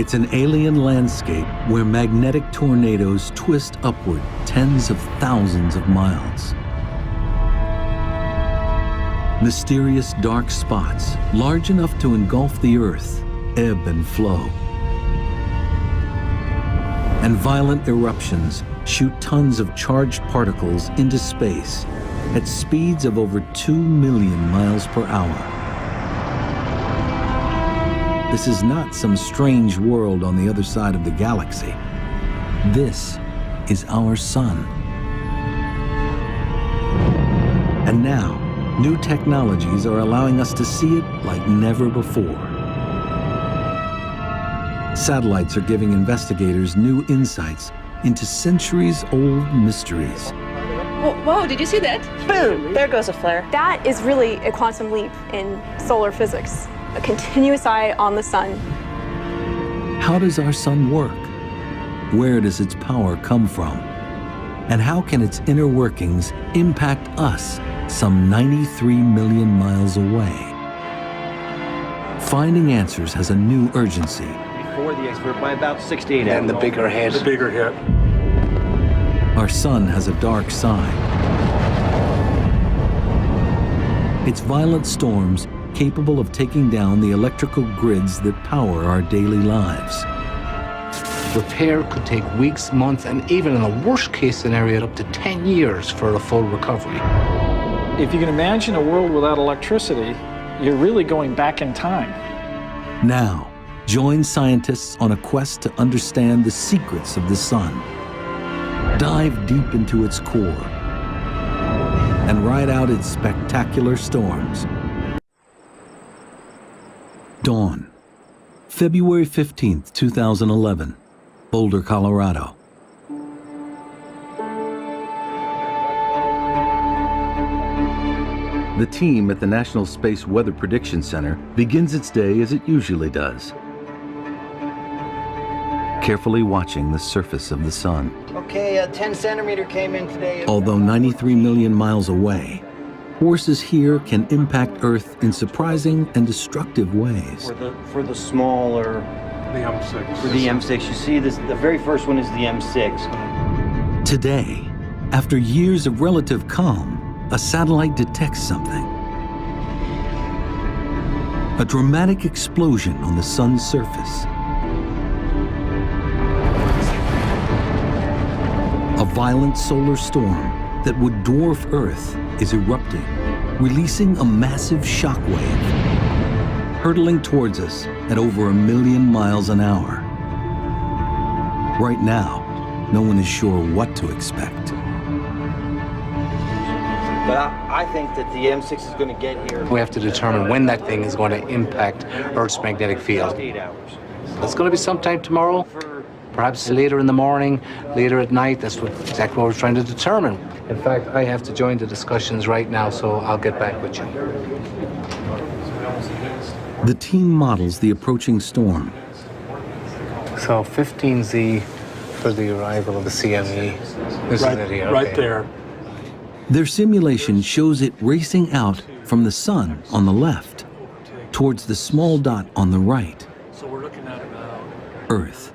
It's an alien landscape where magnetic tornadoes twist upward tens of thousands of miles. Mysterious dark spots, large enough to engulf the Earth, ebb and flow. And violent eruptions shoot tons of charged particles into space at speeds of over 2 million miles per hour. This is not some strange world on the other side of the galaxy. This is our sun. And now, new technologies are allowing us to see it like never before. Satellites are giving investigators new insights into centuries-old mysteries. Whoa, did you see that? Boom! There goes a flare. That is really a quantum leap in solar physics, a continuous eye on the sun. How does our sun work? Where does its power come from? And how can its inner workings impact us some 93 million miles away? Finding answers has a new urgency. Before the expert by about 68 and the bigger hit. The bigger hit. Our sun has a dark side. It's violent storms capable of taking down the electrical grids that power our daily lives. Repair could take weeks, months, and even in a worst-case scenario, up to 10 years for a full recovery. If you can imagine a world without electricity, you're really going back in time. Now, join scientists on a quest to understand the secrets of the sun. Dive deep into its core and ride out its spectacular storms. Dawn, February 15th, 2011, Boulder, Colorado. The team at the National Space Weather Prediction Center begins its day as it usually does, carefully watching the surface of the sun. Okay, a 10 centimeter came in today. Although 93 million miles away, forces here can impact Earth in surprising and destructive ways. For the smaller, The M6. for the M6, you see this. The very first one is the M6. Today, after years of relative calm, a satellite detects something. A dramatic explosion on the sun's surface. A violent solar storm that would dwarf Earth is erupting, releasing a massive shockwave, hurtling towards us at over 1 million miles an hour. Right now, no one is sure what to expect. But I think that the M6 is going to get here. We have to determine when that thing is going to impact Earth's magnetic field. 8 hours. It's going to be sometime tomorrow, perhaps later in the morning, later at night. That's exactly what we're trying to determine. In fact, I have to join the discussions right now, so I'll get back with you. The team models the approaching storm. So 15Z for the arrival of the CME. This is it here. Right okay. there. Their simulation shows it racing out from the sun on the left towards the small dot on the right, So we're looking at about Earth.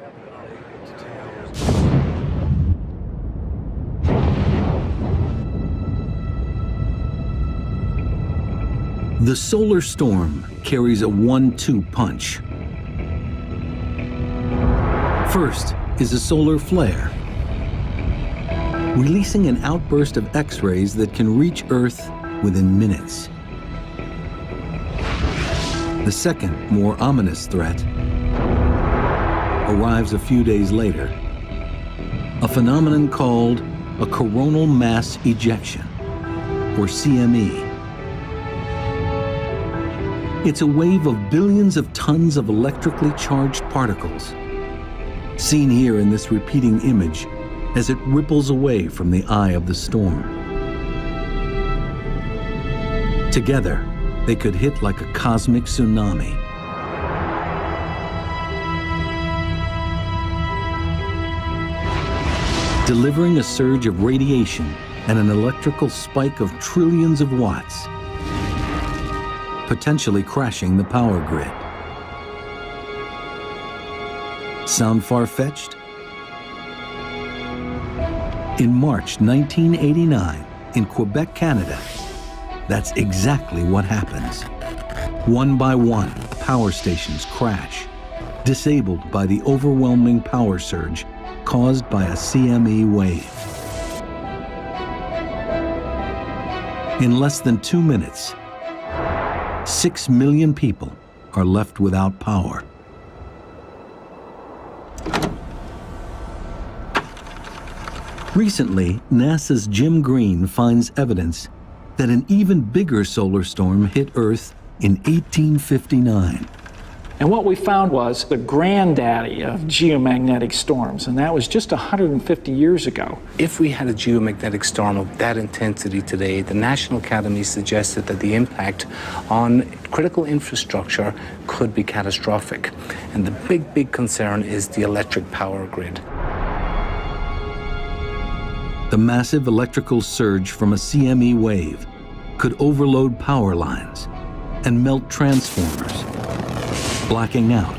The solar storm carries a 1-2 punch. First is a solar flare, releasing an outburst of X-rays that can reach Earth within minutes. The second, more ominous threat arrives a few days later, a phenomenon called a coronal mass ejection, or CME. It's a wave of billions of tons of electrically charged particles, seen here in this repeating image as it ripples away from the eye of the storm. Together, they could hit like a cosmic tsunami. Delivering a surge of radiation and an electrical spike of trillions of watts, potentially crashing the power grid. Sound far-fetched? In March 1989, in Quebec, Canada, that's exactly what happens. One by one, power stations crash, disabled by the overwhelming power surge caused by a CME wave. In less than 2 minutes, 6 million people are left without power. Recently, NASA's Jim Green finds evidence that an even bigger solar storm hit Earth in 1859. And what we found was the granddaddy of geomagnetic storms, and that was just 150 years ago. If we had a geomagnetic storm of that intensity today, the National Academy suggested that the impact on critical infrastructure could be catastrophic. And the big concern is the electric power grid. The massive electrical surge from a CME wave could overload power lines and melt transformers, blacking out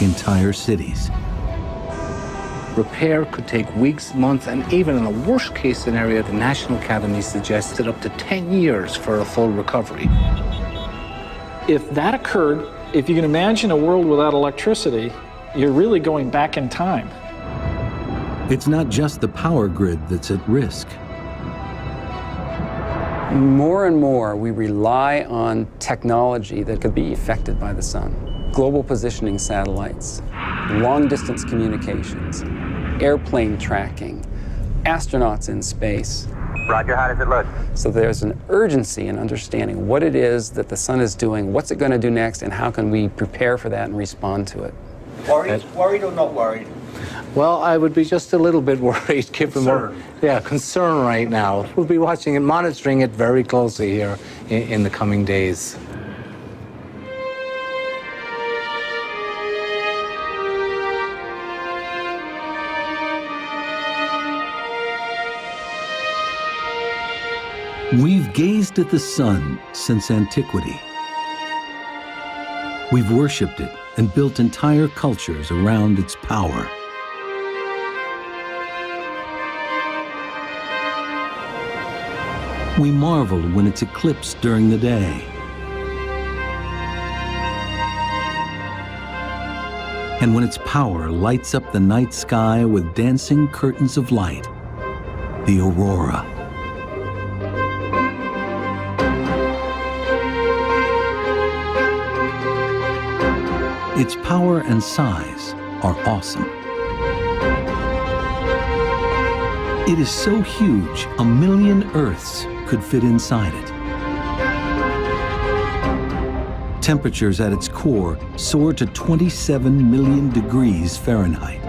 entire cities. Repair could take weeks, months, and even in a worst-case scenario, the National Academy suggested up to 10 years for a full recovery. If that occurred, if you can imagine a world without electricity, you're really going back in time. It's not just the power grid that's at risk. More and more, we rely on technology that could be affected by the sun. Global positioning satellites, long-distance communications, airplane tracking, astronauts in space. Roger, how does it look? So there's an urgency in understanding what it is that the sun is doing, what's it going to do next, and how can we prepare for that and respond to it. Worried or not worried? Well, I would be just a little bit worried, given concern right now. We'll be watching and monitoring it very closely here in the coming days. We've gazed at the sun since antiquity. We've worshipped it and built entire cultures around its power. We marvel when it's eclipsed during the day. And when its power lights up the night sky with dancing curtains of light, the aurora. Its power and size are awesome. It is so huge, 1 million Earths could fit inside it. Temperatures at its core soar to 27 million degrees Fahrenheit.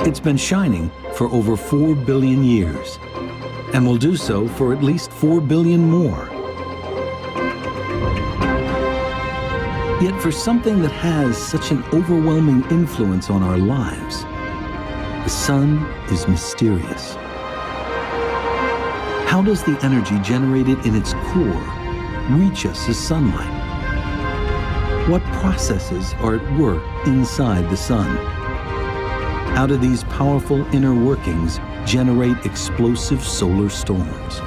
It's been shining for over 4 billion years, and will do so for at least 4 billion more. Yet for something that has such an overwhelming influence on our lives, the sun is mysterious. How does the energy generated in its core reach us as sunlight? What processes are at work inside the sun? How do these powerful inner workings generate explosive solar storms?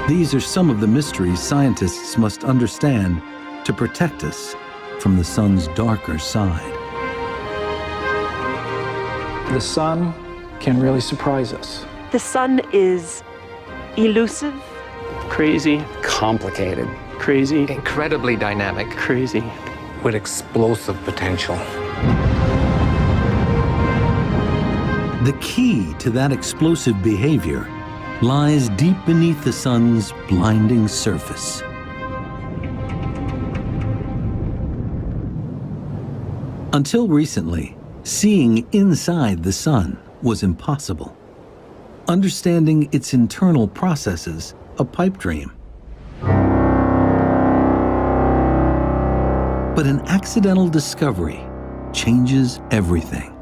These are some of the mysteries scientists must understand to protect us from the sun's darker side. The sun can really surprise us. The sun is elusive, crazy, Complicated. crazy, Incredibly dynamic. crazy. With explosive potential. The key to that explosive behavior lies deep beneath the sun's blinding surface. Until recently, seeing inside the sun was impossible. Understanding its internal processes, a pipe dream. But an accidental discovery changes everything.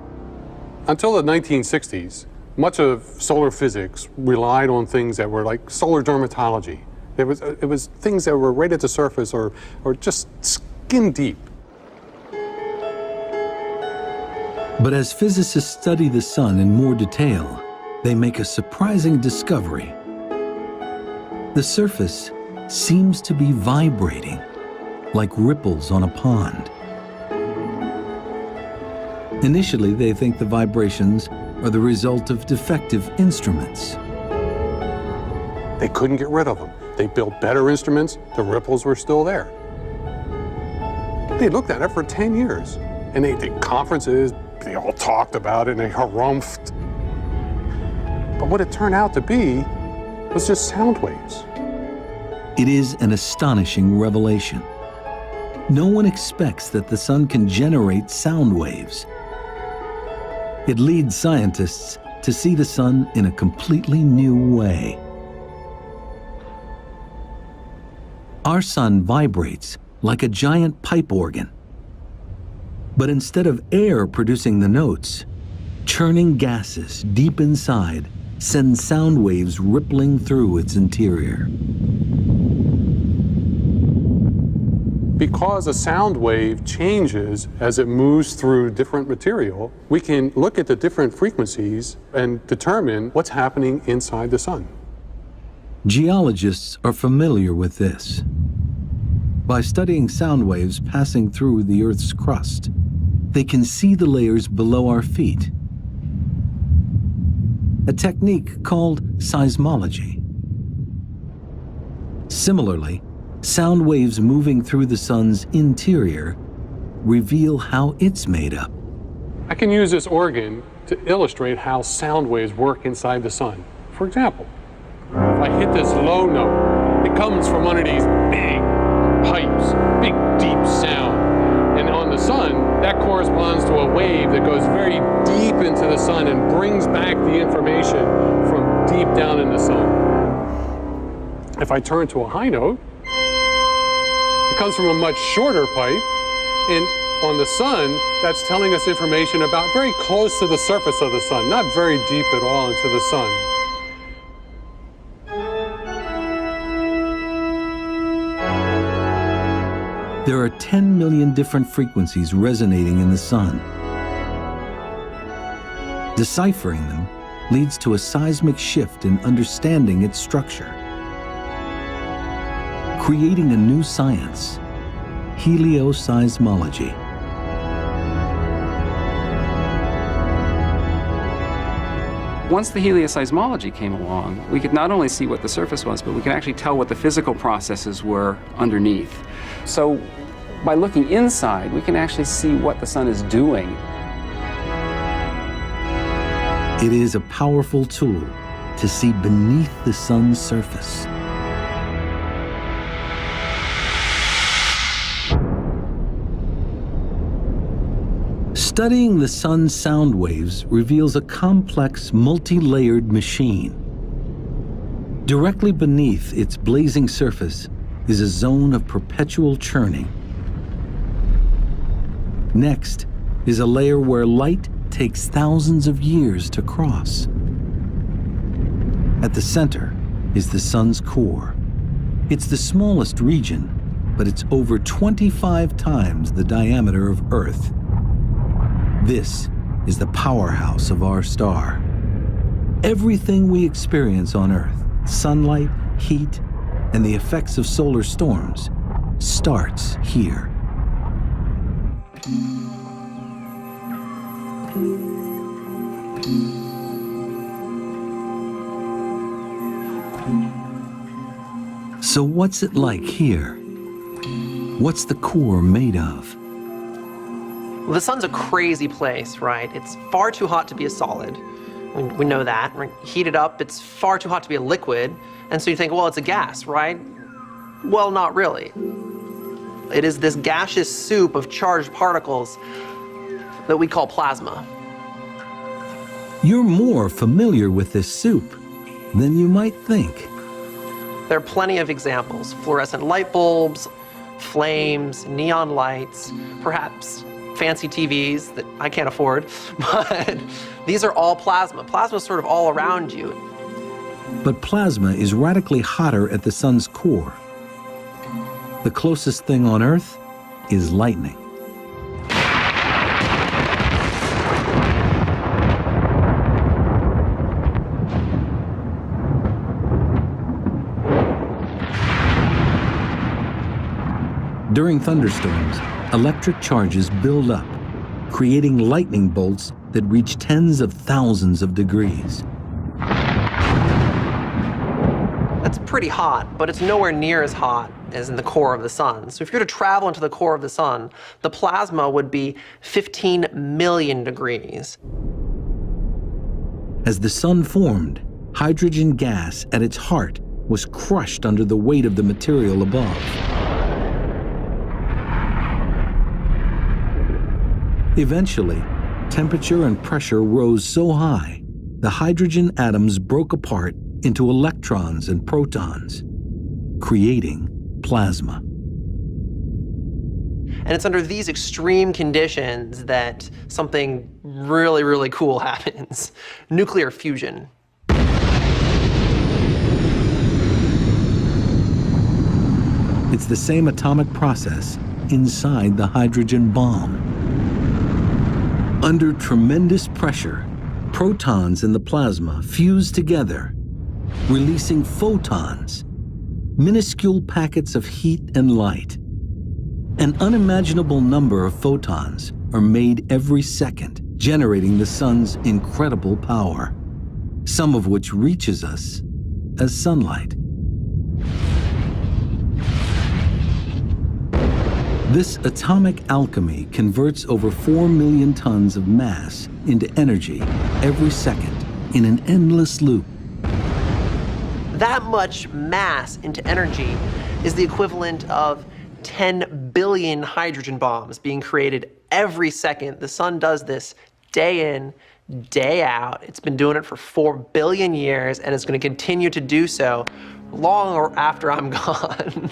Until the 1960s, much of solar physics relied on things that were like solar dermatology. It was things that were right at the surface or just skin deep. But as physicists study the sun in more detail, they make a surprising discovery. The surface seems to be vibrating, like ripples on a pond. Initially, they think the vibrations are the result of defective instruments. They couldn't get rid of them. They built better instruments, the ripples were still there. They looked at it for 10 years, and they did conferences, they all talked about it, and they harumphed. But what it turned out to be was just sound waves. It is an astonishing revelation. No one expects that the sun can generate sound waves. It leads scientists to see the sun in a completely new way. Our sun vibrates like a giant pipe organ. But instead of air producing the notes, churning gases deep inside send sound waves rippling through its interior. Because a sound wave changes as it moves through different material, we can look at the different frequencies and determine what's happening inside the sun. Geologists are familiar with this. By studying sound waves passing through the Earth's crust, they can see the layers below our feet. A technique called seismology. Similarly, sound waves moving through the sun's interior reveal how it's made up. I can use this organ to illustrate how sound waves work inside the sun. For example, if I hit this low note, it comes from one of these big pipes, big deep sound. And on the sun, that corresponds to a wave that goes very deep into the sun and brings back the information from deep down in the sun. If I turn to a high note, it comes from a much shorter pipe, and on the sun, that's telling us information about very close to the surface of the sun, not very deep at all into the sun. There are 10 million different frequencies resonating in the sun. Deciphering them leads to a seismic shift in understanding its structure, creating a new science, helioseismology. Once the helioseismology came along, we could not only see what the surface was, but we could actually tell what the physical processes were underneath. So by looking inside, we can actually see what the sun is doing. It is a powerful tool to see beneath the sun's surface. Studying the sun's sound waves reveals a complex, multi-layered machine. Directly beneath its blazing surface is a zone of perpetual churning. Next is a layer where light takes thousands of years to cross. At the center is the sun's core. It's the smallest region, but it's over 25 times the diameter of Earth. This is the powerhouse of our star. Everything we experience on Earth, sunlight, heat, and the effects of solar storms, starts here. So what's it like here? What's the core made of? Well, the sun's a crazy place, right? It's far too hot to be a solid. We know that. Right? Heat it up, it's far too hot to be a liquid. And so you think, well, it's a gas, right? Well, not really. It is this gaseous soup of charged particles that we call plasma. You're more familiar with this soup than you might think. There are plenty of examples. Fluorescent light bulbs, flames, neon lights, perhaps fancy TVs that I can't afford, but these are all plasma. Plasma is sort of all around you. But plasma is radically hotter at the sun's core. The closest thing on Earth is lightning. During thunderstorms, electric charges build up, creating lightning bolts that reach tens of thousands of degrees. That's pretty hot, but it's nowhere near as hot as in the core of the sun. So if you were to travel into the core of the sun, the plasma would be 15 million degrees. As the sun formed, hydrogen gas at its heart was crushed under the weight of the material above. Eventually, temperature and pressure rose so high, the hydrogen atoms broke apart into electrons and protons, creating plasma. And it's under these extreme conditions that something really, really cool happens. Nuclear fusion. It's the same atomic process inside the hydrogen bomb. Under tremendous pressure, protons in the plasma fuse together, releasing photons, minuscule packets of heat and light. An unimaginable number of photons are made every second, generating the sun's incredible power, some of which reaches us as sunlight. This atomic alchemy converts over 4 million tons of mass into energy every second in an endless loop. That much mass into energy is the equivalent of 10 billion hydrogen bombs being created every second. The sun does this day in, day out. It's been doing it for 4 billion years, and it's going to continue to do so long after I'm gone.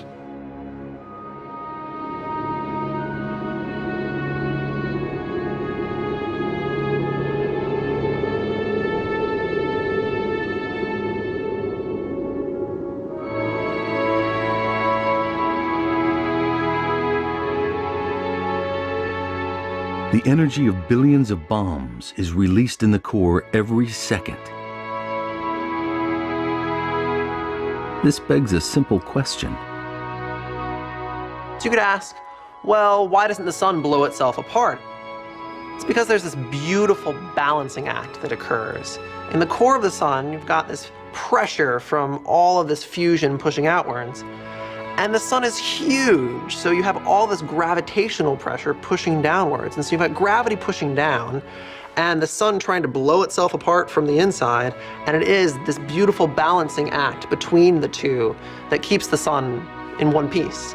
The energy of billions of bombs is released in the core every second. This begs a simple question. So you could ask, well, why doesn't the sun blow itself apart? It's because there's this beautiful balancing act that occurs. In the core of the sun, you've got this pressure from all of this fusion pushing outwards. And the sun is huge, so you have all this gravitational pressure pushing downwards. And so you've got gravity pushing down, and the sun trying to blow itself apart from the inside, and it is this beautiful balancing act between the two that keeps the sun in one piece.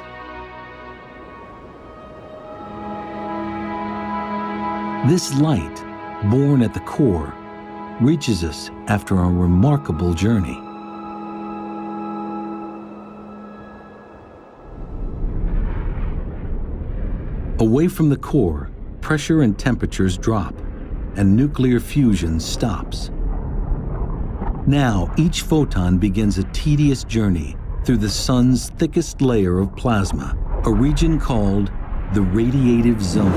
This light, born at the core, reaches us after a remarkable journey. Away from the core, pressure and temperatures drop, and nuclear fusion stops. Now, each photon begins a tedious journey through the sun's thickest layer of plasma, a region called the radiative zone.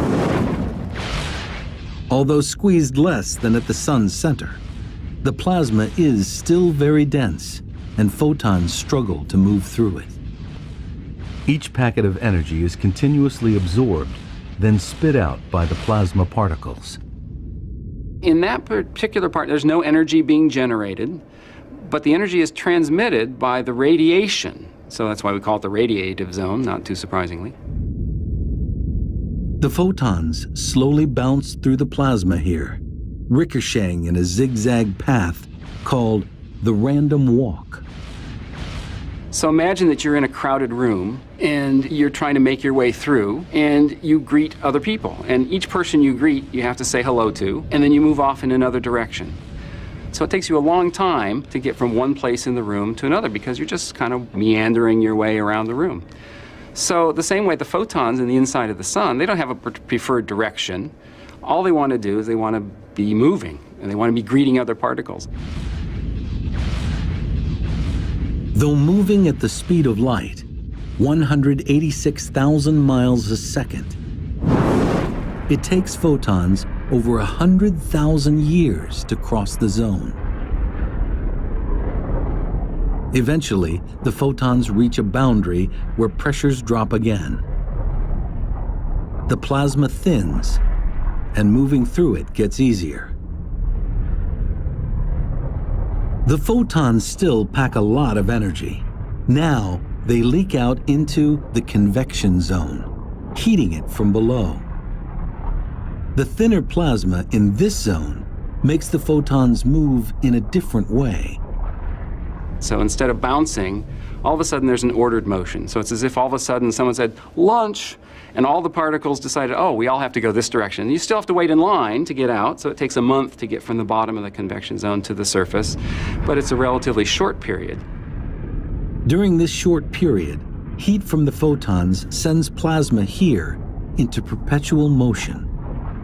Although squeezed less than at the sun's center, the plasma is still very dense, and photons struggle to move through it. Each packet of energy is continuously absorbed, then spit out by the plasma particles. In that particular part, there's no energy being generated, but the energy is transmitted by the radiation. So that's why we call it the radiative zone, not too surprisingly. The photons slowly bounce through the plasma here, ricocheting in a zigzag path called the random walk. So imagine that you're in a crowded room and you're trying to make your way through and you greet other people. And each person you greet, you have to say hello to, and then you move off in another direction. So it takes you a long time to get from one place in the room to another because you're just kind of meandering your way around the room. So the same way the photons in the inside of the sun, they don't have a preferred direction. All they want to do is they want to be moving and they want to be greeting other particles. Though moving at the speed of light, 186,000 miles a second, it takes photons over 100,000 years to cross the zone. Eventually, the photons reach a boundary where pressures drop again, the plasma thins, and moving through it gets easier. The photons still pack a lot of energy. Now, they leak out into the convection zone, heating it from below. The thinner plasma in this zone makes the photons move in a different way. So instead of bouncing, all of a sudden there's an ordered motion. So it's as if all of a sudden someone said, lunch, and all the particles decided, oh, we all have to go this direction. You still have to wait in line to get out, so it takes a month to get from the bottom of the convection zone to the surface, but it's a relatively short period. During this short period, heat from the photons sends plasma here into perpetual motion,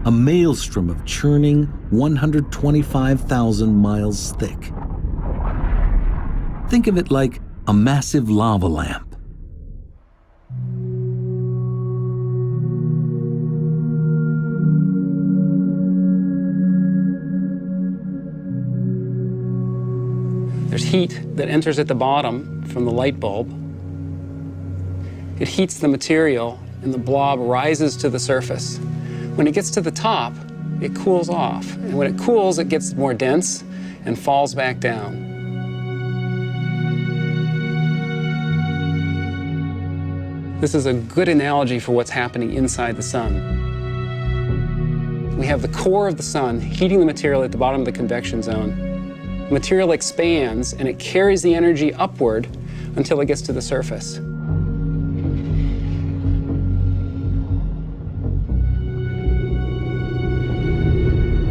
a maelstrom of churning 125,000 miles thick. Think of it like a massive lava lamp. There's heat that enters at the bottom from the light bulb. It heats the material, and the blob rises to the surface. When it gets to the top, it cools off. And when it cools, it gets more dense and falls back down. This is a good analogy for what's happening inside the sun. We have the core of the sun heating the material at the bottom of the convection zone. The material expands, and it carries the energy upward until it gets to the surface.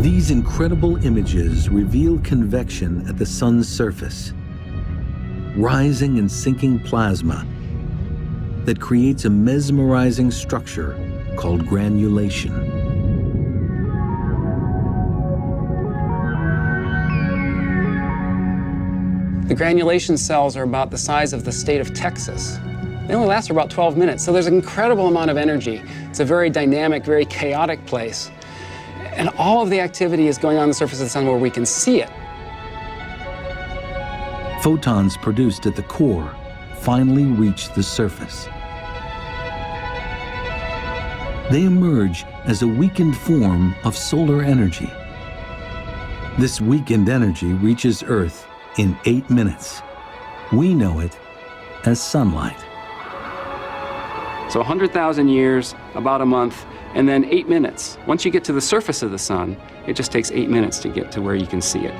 These incredible images reveal convection at the sun's surface, rising and sinking plasma that creates a mesmerizing structure called granulation. The granulation cells are about the size of the state of Texas. They only last for about 12 minutes, so there's an incredible amount of energy. It's a very dynamic, very chaotic place. And all of the activity is going on the surface of the sun where we can see it. Photons produced at the core finally reach the surface. They emerge as a weakened form of solar energy. This weakened energy reaches Earth in 8 minutes. We know it as sunlight. So 100,000 years, about a month, and then 8 minutes. Once you get to the surface of the sun, it just takes 8 minutes to get to where you can see it.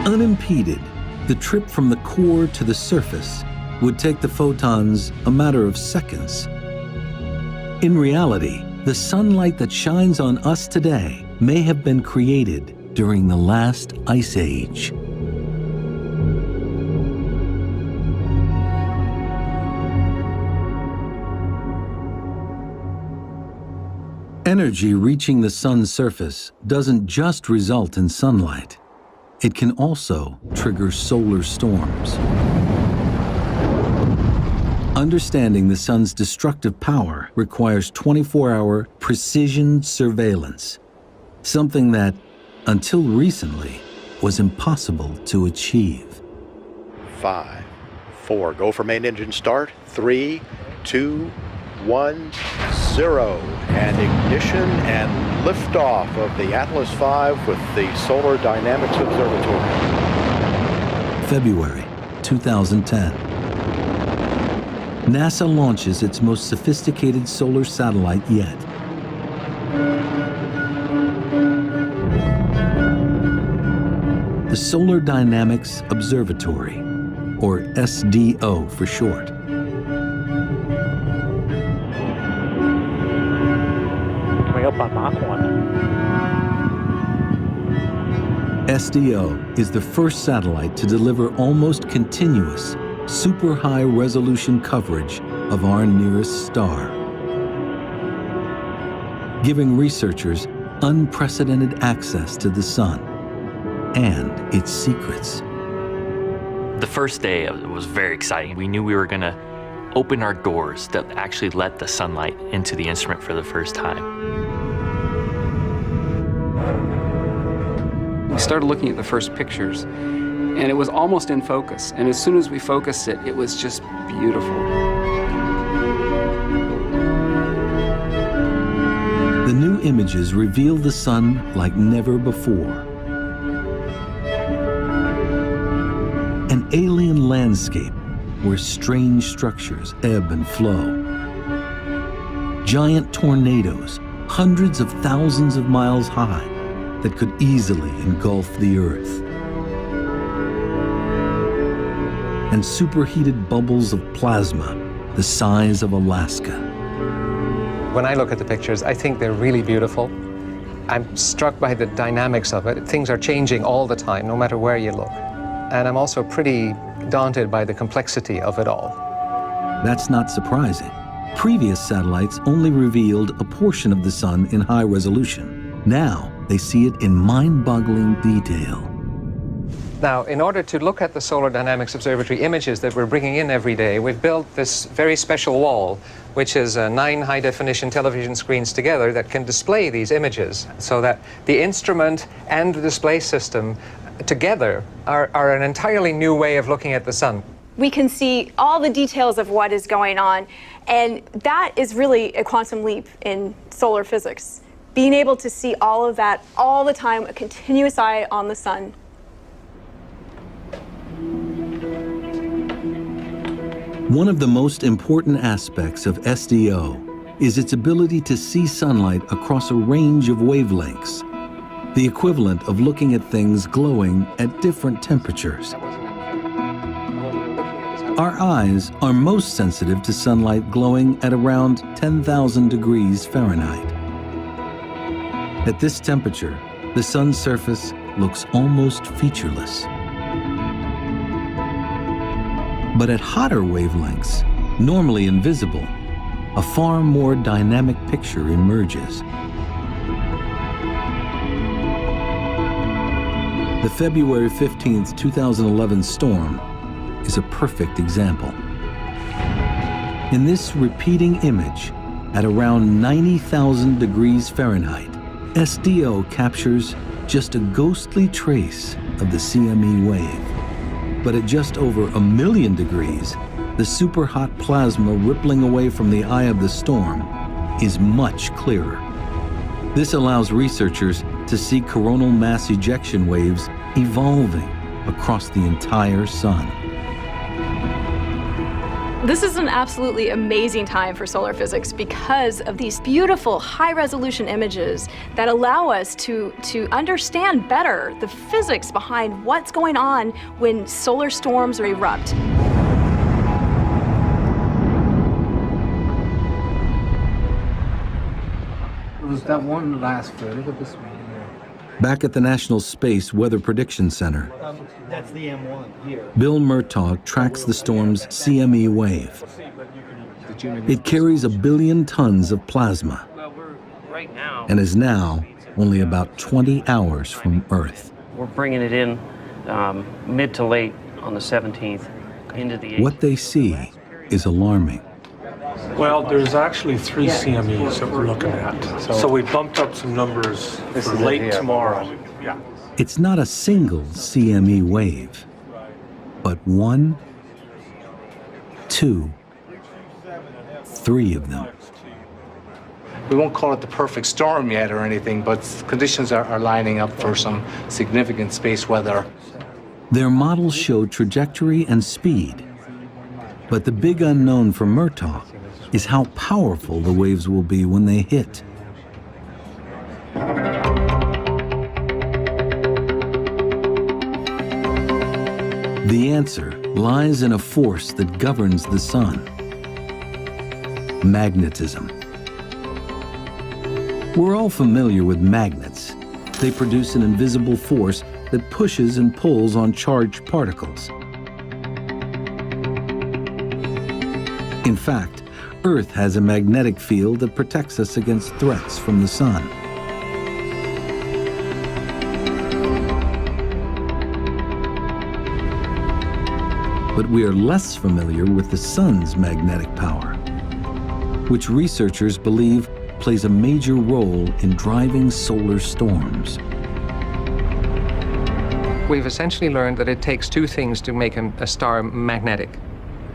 Unimpeded, the trip from the core to the surface would take the photons a matter of seconds. In reality, the sunlight that shines on us today may have been created during the last ice age. Energy reaching the sun's surface doesn't just result in sunlight. It can also trigger solar storms. Understanding the sun's destructive power requires 24-hour precision surveillance, something that, until recently, was impossible to achieve. 5, 4, go for main engine start. 3, 2, 1, 0. And ignition and liftoff of the Atlas V with the Solar Dynamics Observatory. February 2010. NASA launches its most sophisticated solar satellite yet. The Solar Dynamics Observatory, or SDO for short. Coming up on Mach 1. SDO is the first satellite to deliver almost continuous, super high resolution coverage of our nearest star, giving researchers unprecedented access to the sun and its secrets. The first day was very exciting. We knew we were going to open our doors that actually let the sunlight into the instrument for the first time. We started looking at the first pictures, and it was almost in focus. And as soon as we focused it, it was just beautiful. The new images reveal the sun like never before. An alien landscape where strange structures ebb and flow. Giant tornadoes, hundreds of thousands of miles high, that could easily engulf the Earth. And superheated bubbles of plasma the size of Alaska. When I look at the pictures, I think they're really beautiful. I'm struck by the dynamics of it. Things are changing all the time, no matter where you look. And I'm also pretty daunted by the complexity of it all. That's not surprising. Previous satellites only revealed a portion of the sun in high resolution. Now, they see it in mind-boggling detail. Now, in order to look at the Solar Dynamics Observatory images that we're bringing in every day, we've built this very special wall, which is 9 high-definition television screens together that can display these images, so that the instrument and the display system together are an entirely new way of looking at the sun. We can see all the details of what is going on, and that is really a quantum leap in solar physics. Being able to see all of that all the time, a continuous eye on the sun. One of the most important aspects of SDO is its ability to see sunlight across a range of wavelengths, the equivalent of looking at things glowing at different temperatures. Our eyes are most sensitive to sunlight glowing at around 10,000 degrees Fahrenheit. At this temperature, the sun's surface looks almost featureless. But at hotter wavelengths, normally invisible, a far more dynamic picture emerges. The February 15th, 2011 storm is a perfect example. In this repeating image, at around 90,000 degrees Fahrenheit, SDO captures just a ghostly trace of the CME wave. But at just over 1,000,000 degrees, the superhot plasma rippling away from the eye of the storm is much clearer. This allows researchers to see coronal mass ejection waves evolving across the entire sun. This is an absolutely amazing time for solar physics because of these beautiful high-resolution images that allow us to understand better the physics behind what's going on when solar storms erupt. It was that one last photo. Look at this one. Back at the National Space Weather Prediction Center, That's the M1 here. Bill Murtaugh tracks the storm's CME wave. It carries 1 billion tons of plasma and is now only about 20 hours from Earth. We're bringing it in mid to late on the 17th into the 18th. What they see is alarming. Well, there's actually 3 CMEs that we're looking at. So we bumped up some numbers for late tomorrow. Yeah. It's not a single CME wave, but 1, 2, 3 of them. We won't call it the perfect storm yet or anything, but conditions are lining up for some significant space weather. Their models show trajectory and speed, but the big unknown for Murtaugh is how powerful the waves will be when they hit. The answer lies in a force that governs the sun: magnetism. We're all familiar with magnets. They produce an invisible force that pushes and pulls on charged particles. In fact, Earth has a magnetic field that protects us against threats from the sun. But we are less familiar with the sun's magnetic power, which researchers believe plays a major role in driving solar storms. We've essentially learned that it takes 2 things to make a star magnetic.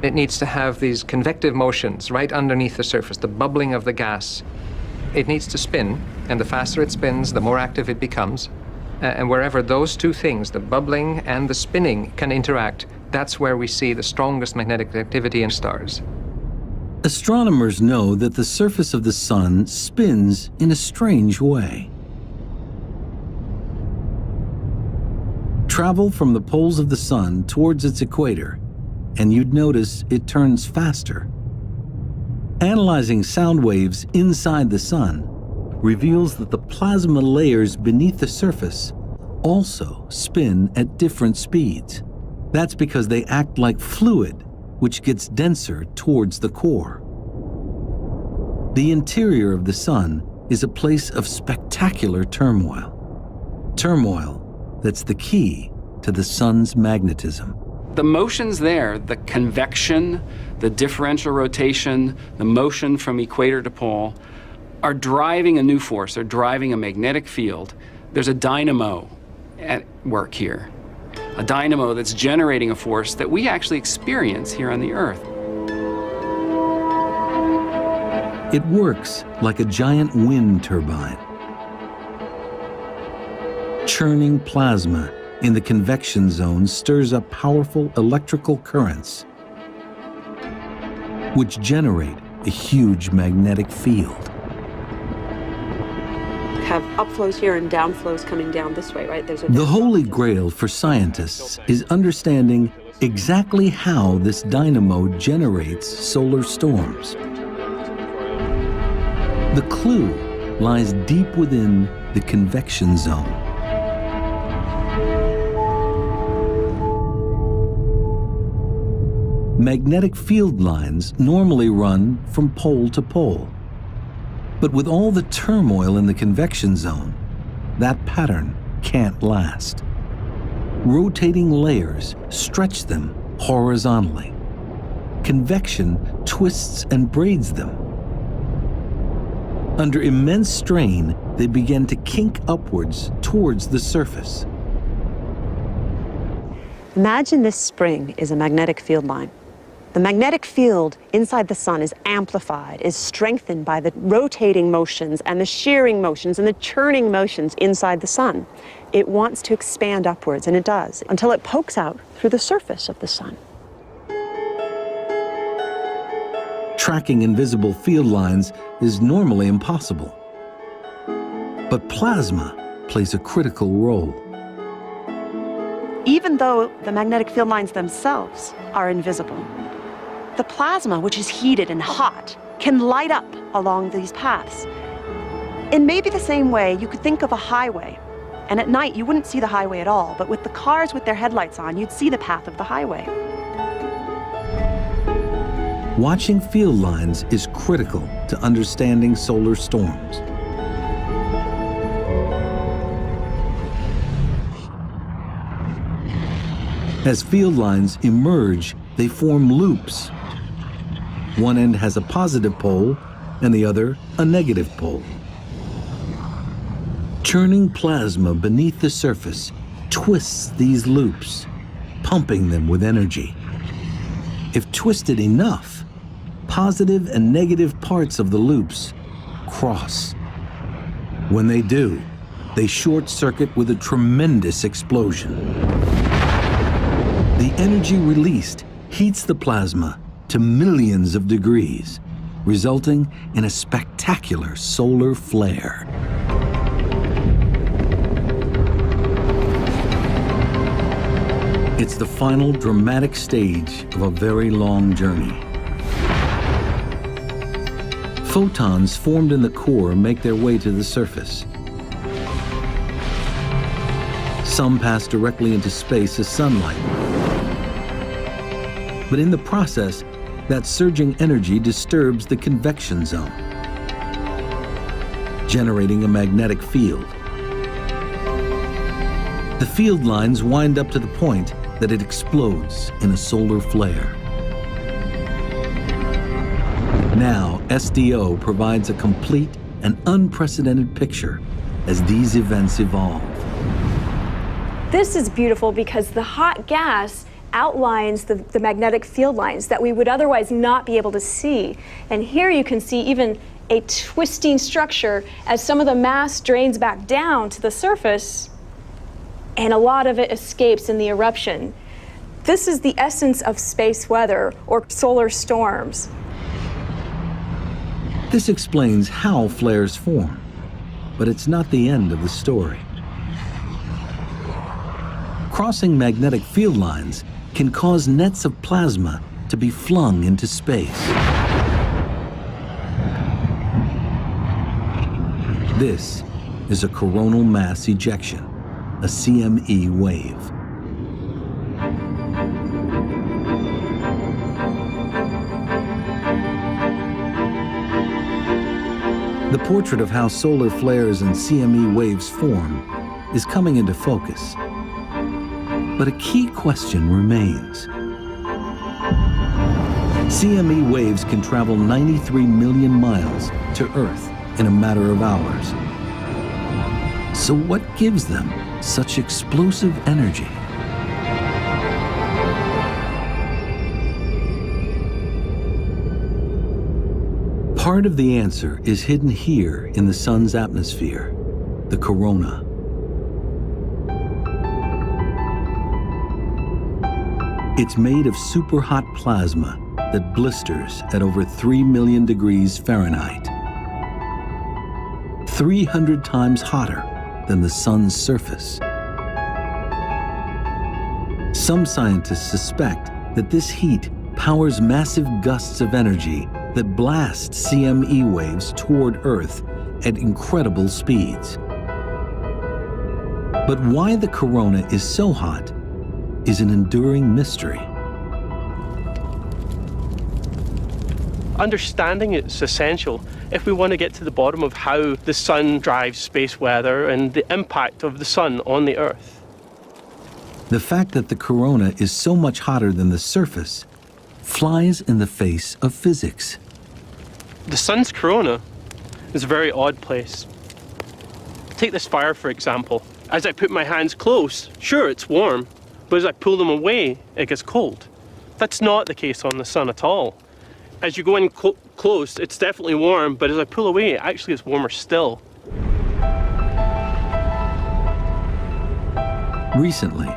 It needs to have these convective motions right underneath the surface, the bubbling of the gas. it needs to spin, and the faster it spins, the more active it becomes. And wherever those two things, the bubbling and the spinning, can interact, that's where we see the strongest magnetic activity in stars. Astronomers know that the surface of the sun spins in a strange way. Travel from the poles of the sun towards its equator, and you'd notice it turns faster. Analyzing sound waves inside the sun reveals that the plasma layers beneath the surface also spin at different speeds. That's because they act like fluid, which gets denser towards the core. The interior of the sun is a place of spectacular turmoil. Turmoil that's the key to the sun's magnetism. The motions there, the convection, the differential rotation, the motion from equator to pole, are driving a new force. They're driving a magnetic field. There's a dynamo at work here. A dynamo that's generating a force that we actually experience here on the Earth. It works like a giant wind turbine. Churning plasma in the convection zone stirs up powerful electrical currents, which generate a huge magnetic field. Have upflows here and downflows coming down this way, right? The holy grail for scientists is understanding exactly how this dynamo generates solar storms. The clue lies deep within the convection zone. Magnetic field lines normally run from pole to pole. But with all the turmoil in the convection zone, that pattern can't last. Rotating layers stretch them horizontally. Convection twists and braids them. Under immense strain, they begin to kink upwards towards the surface. Imagine this spring is a magnetic field line. The magnetic field inside the sun is amplified, is strengthened by the rotating motions and the shearing motions and the churning motions inside the sun. It wants to expand upwards, and it does, until it pokes out through the surface of the sun. Tracking invisible field lines is normally impossible. But plasma plays a critical role. Even though the magnetic field lines themselves are invisible, the plasma, which is heated and hot, can light up along these paths. In maybe the same way, you could think of a highway, and at night you wouldn't see the highway at all, but with the cars with their headlights on, you'd see the path of the highway. Watching field lines is critical to understanding solar storms. As field lines emerge, they form loops. One end has a positive pole and the other a negative pole. Churning plasma beneath the surface twists these loops, pumping them with energy. If twisted enough, positive and negative parts of the loops cross. When they do, they short circuit with a tremendous explosion. The energy released heats the plasma to millions of degrees, resulting in a spectacular solar flare. It's the final dramatic stage of a very long journey. Photons formed in the core make their way to the surface. Some pass directly into space as sunlight. But in the process, that surging energy disturbs the convection zone, generating a magnetic field. The field lines wind up to the point that it explodes in a solar flare. Now, SDO provides a complete and unprecedented picture as these events evolve. This is beautiful because the hot gas outlines the magnetic field lines that we would otherwise not be able to see. And here you can see even a twisting structure as some of the mass drains back down to the surface, and a lot of it escapes in the eruption. This is the essence of space weather, or solar storms. This explains how flares form, but it's not the end of the story. Crossing magnetic field lines can cause nets of plasma to be flung into space. This is a coronal mass ejection, a CME wave. The portrait of how solar flares and CME waves form is coming into focus. But a key question remains. CME waves can travel 93 million miles to Earth in a matter of hours. So what gives them such explosive energy? Part of the answer is hidden here in the sun's atmosphere, the corona. It's made of superhot plasma that blisters at over 3 million degrees Fahrenheit. 300 times hotter than the sun's surface. Some scientists suspect that this heat powers massive gusts of energy that blast CME waves toward Earth at incredible speeds. But why the corona is so hot is an enduring mystery. Understanding it's essential if we want to get to the bottom of how the sun drives space weather and the impact of the sun on the Earth. The fact that the corona is so much hotter than the surface flies in the face of physics. The sun's corona is a very odd place. Take this fire, for example. As I put my hands close, sure, it's warm, but as I pull them away, it gets cold. That's not the case on the sun at all. As you go in close, it's definitely warm, but as I pull away, it actually is warmer still. Recently,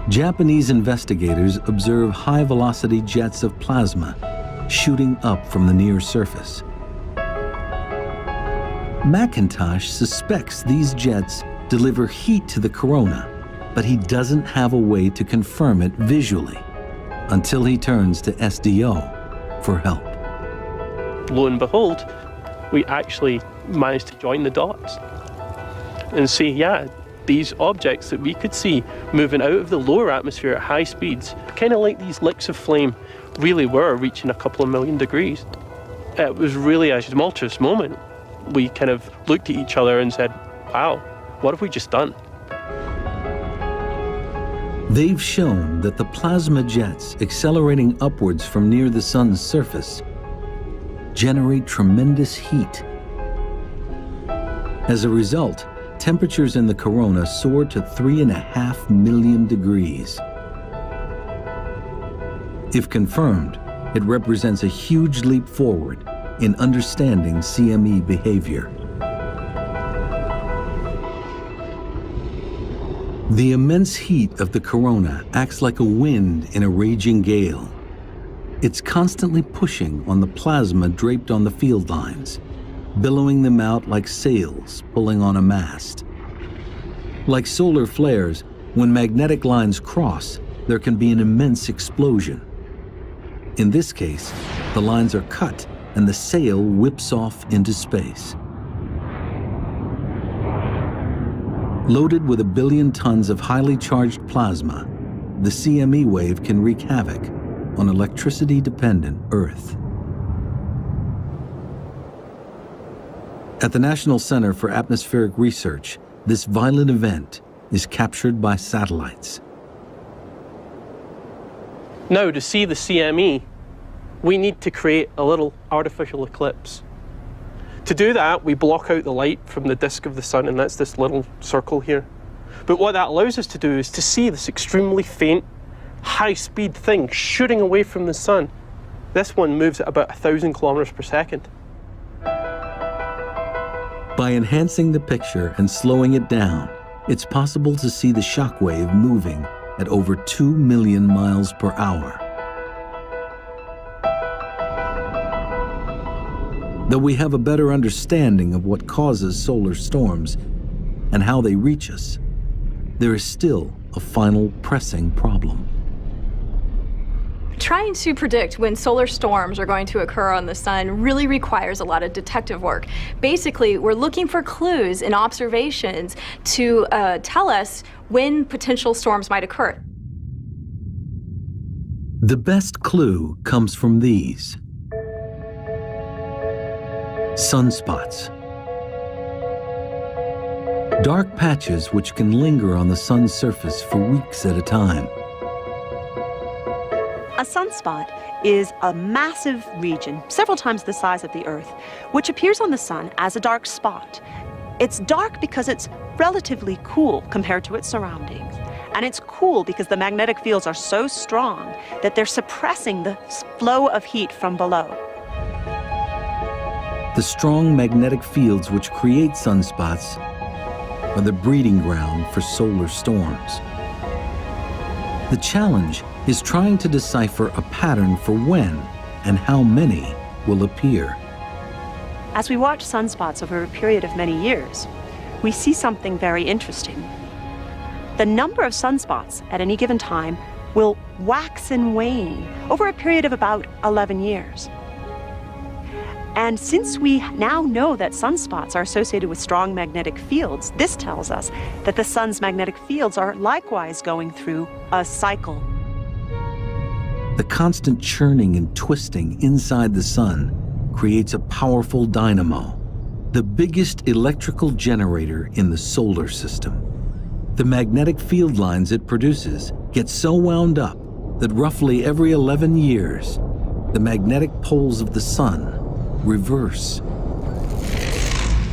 Japanese investigators observe high-velocity jets of plasma shooting up from the near surface. McIntosh suspects these jets deliver heat to the corona, but he doesn't have a way to confirm it visually until he turns to SDO for help. Lo and behold, we actually managed to join the dots and see, yeah, these objects that we could see moving out of the lower atmosphere at high speeds, kind of like these licks of flame, really were reaching a couple of million degrees. It was really a tumultuous moment. We kind of looked at each other and said, wow, what have we just done? They've shown that the plasma jets accelerating upwards from near the sun's surface generate tremendous heat. As a result, temperatures in the corona soar to 3.5 million degrees. If confirmed, it represents a huge leap forward in understanding CME behavior. The immense heat of the corona acts like a wind in a raging gale. It's constantly pushing on the plasma draped on the field lines, billowing them out like sails pulling on a mast. Like solar flares, when magnetic lines cross, there can be an immense explosion. In this case, the lines are cut and the sail whips off into space. Loaded with 1 billion tons of highly charged plasma, the CME wave can wreak havoc on electricity-dependent Earth. At the National Center for Atmospheric Research, this violent event is captured by satellites. Now, to see the CME, we need to create a little artificial eclipse. To do that, we block out the light from the disk of the sun, and that's this little circle here. But what that allows us to do is to see this extremely faint, high-speed thing shooting away from the sun. This one moves at about 1,000 kilometers per second. By enhancing the picture and slowing it down, it's possible to see the shock wave moving at over 2 million miles per hour. Though we have a better understanding of what causes solar storms and how they reach us, there is still a final pressing problem. Trying to predict when solar storms are going to occur on the sun really requires a lot of detective work. Basically, we're looking for clues and observations to tell us when potential storms might occur. The best clue comes from these. Sunspots. Dark patches which can linger on the sun's surface for weeks at a time. A sunspot is a massive region, several times the size of the Earth, which appears on the sun as a dark spot. It's dark because it's relatively cool compared to its surroundings. And it's cool because the magnetic fields are so strong that they're suppressing the flow of heat from below. The strong magnetic fields which create sunspots are the breeding ground for solar storms. The challenge is trying to decipher a pattern for when and how many will appear. As we watch sunspots over a period of many years, we see something very interesting. The number of sunspots at any given time will wax and wane over a period of about 11 years. And since we now know that sunspots are associated with strong magnetic fields, this tells us that the sun's magnetic fields are likewise going through a cycle. The constant churning and twisting inside the sun creates a powerful dynamo, the biggest electrical generator in the solar system. The magnetic field lines it produces get so wound up that roughly every 11 years, the magnetic poles of the sun reverse.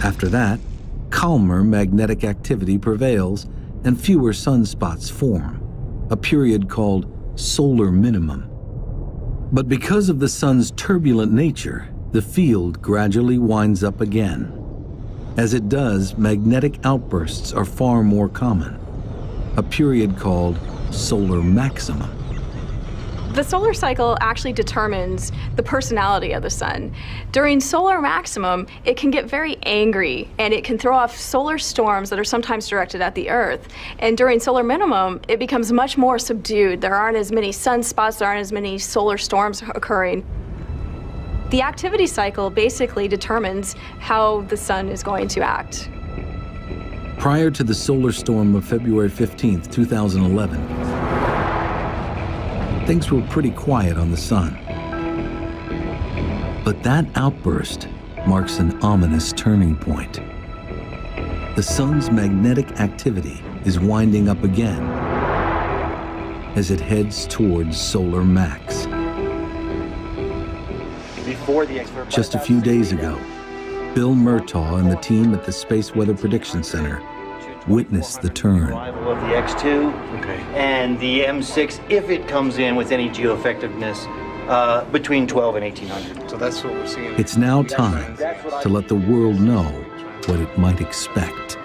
After that, calmer magnetic activity prevails and fewer sunspots form, a period called solar minimum. But because of the sun's turbulent nature, the field gradually winds up again. As it does, magnetic outbursts are far more common, a period called solar maximum. The solar cycle actually determines the personality of the sun. During solar maximum, it can get very angry and it can throw off solar storms that are sometimes directed at the Earth. And during solar minimum, it becomes much more subdued. There aren't as many sunspots, there aren't as many solar storms occurring. The activity cycle basically determines how the sun is going to act. Prior to the solar storm of February 15th, 2011, things were pretty quiet on the sun. But that outburst marks an ominous turning point. The sun's magnetic activity is winding up again as it heads towards solar max. Just a few days ago, Bill Murtaugh and the team at the Space Weather Prediction Center witnessed the turn. Arrival of the X2 and the M6, if it comes in with any geoeffectiveness, between 12 and 1800. So that's what we're seeing. It's now time to let the world know what it might expect.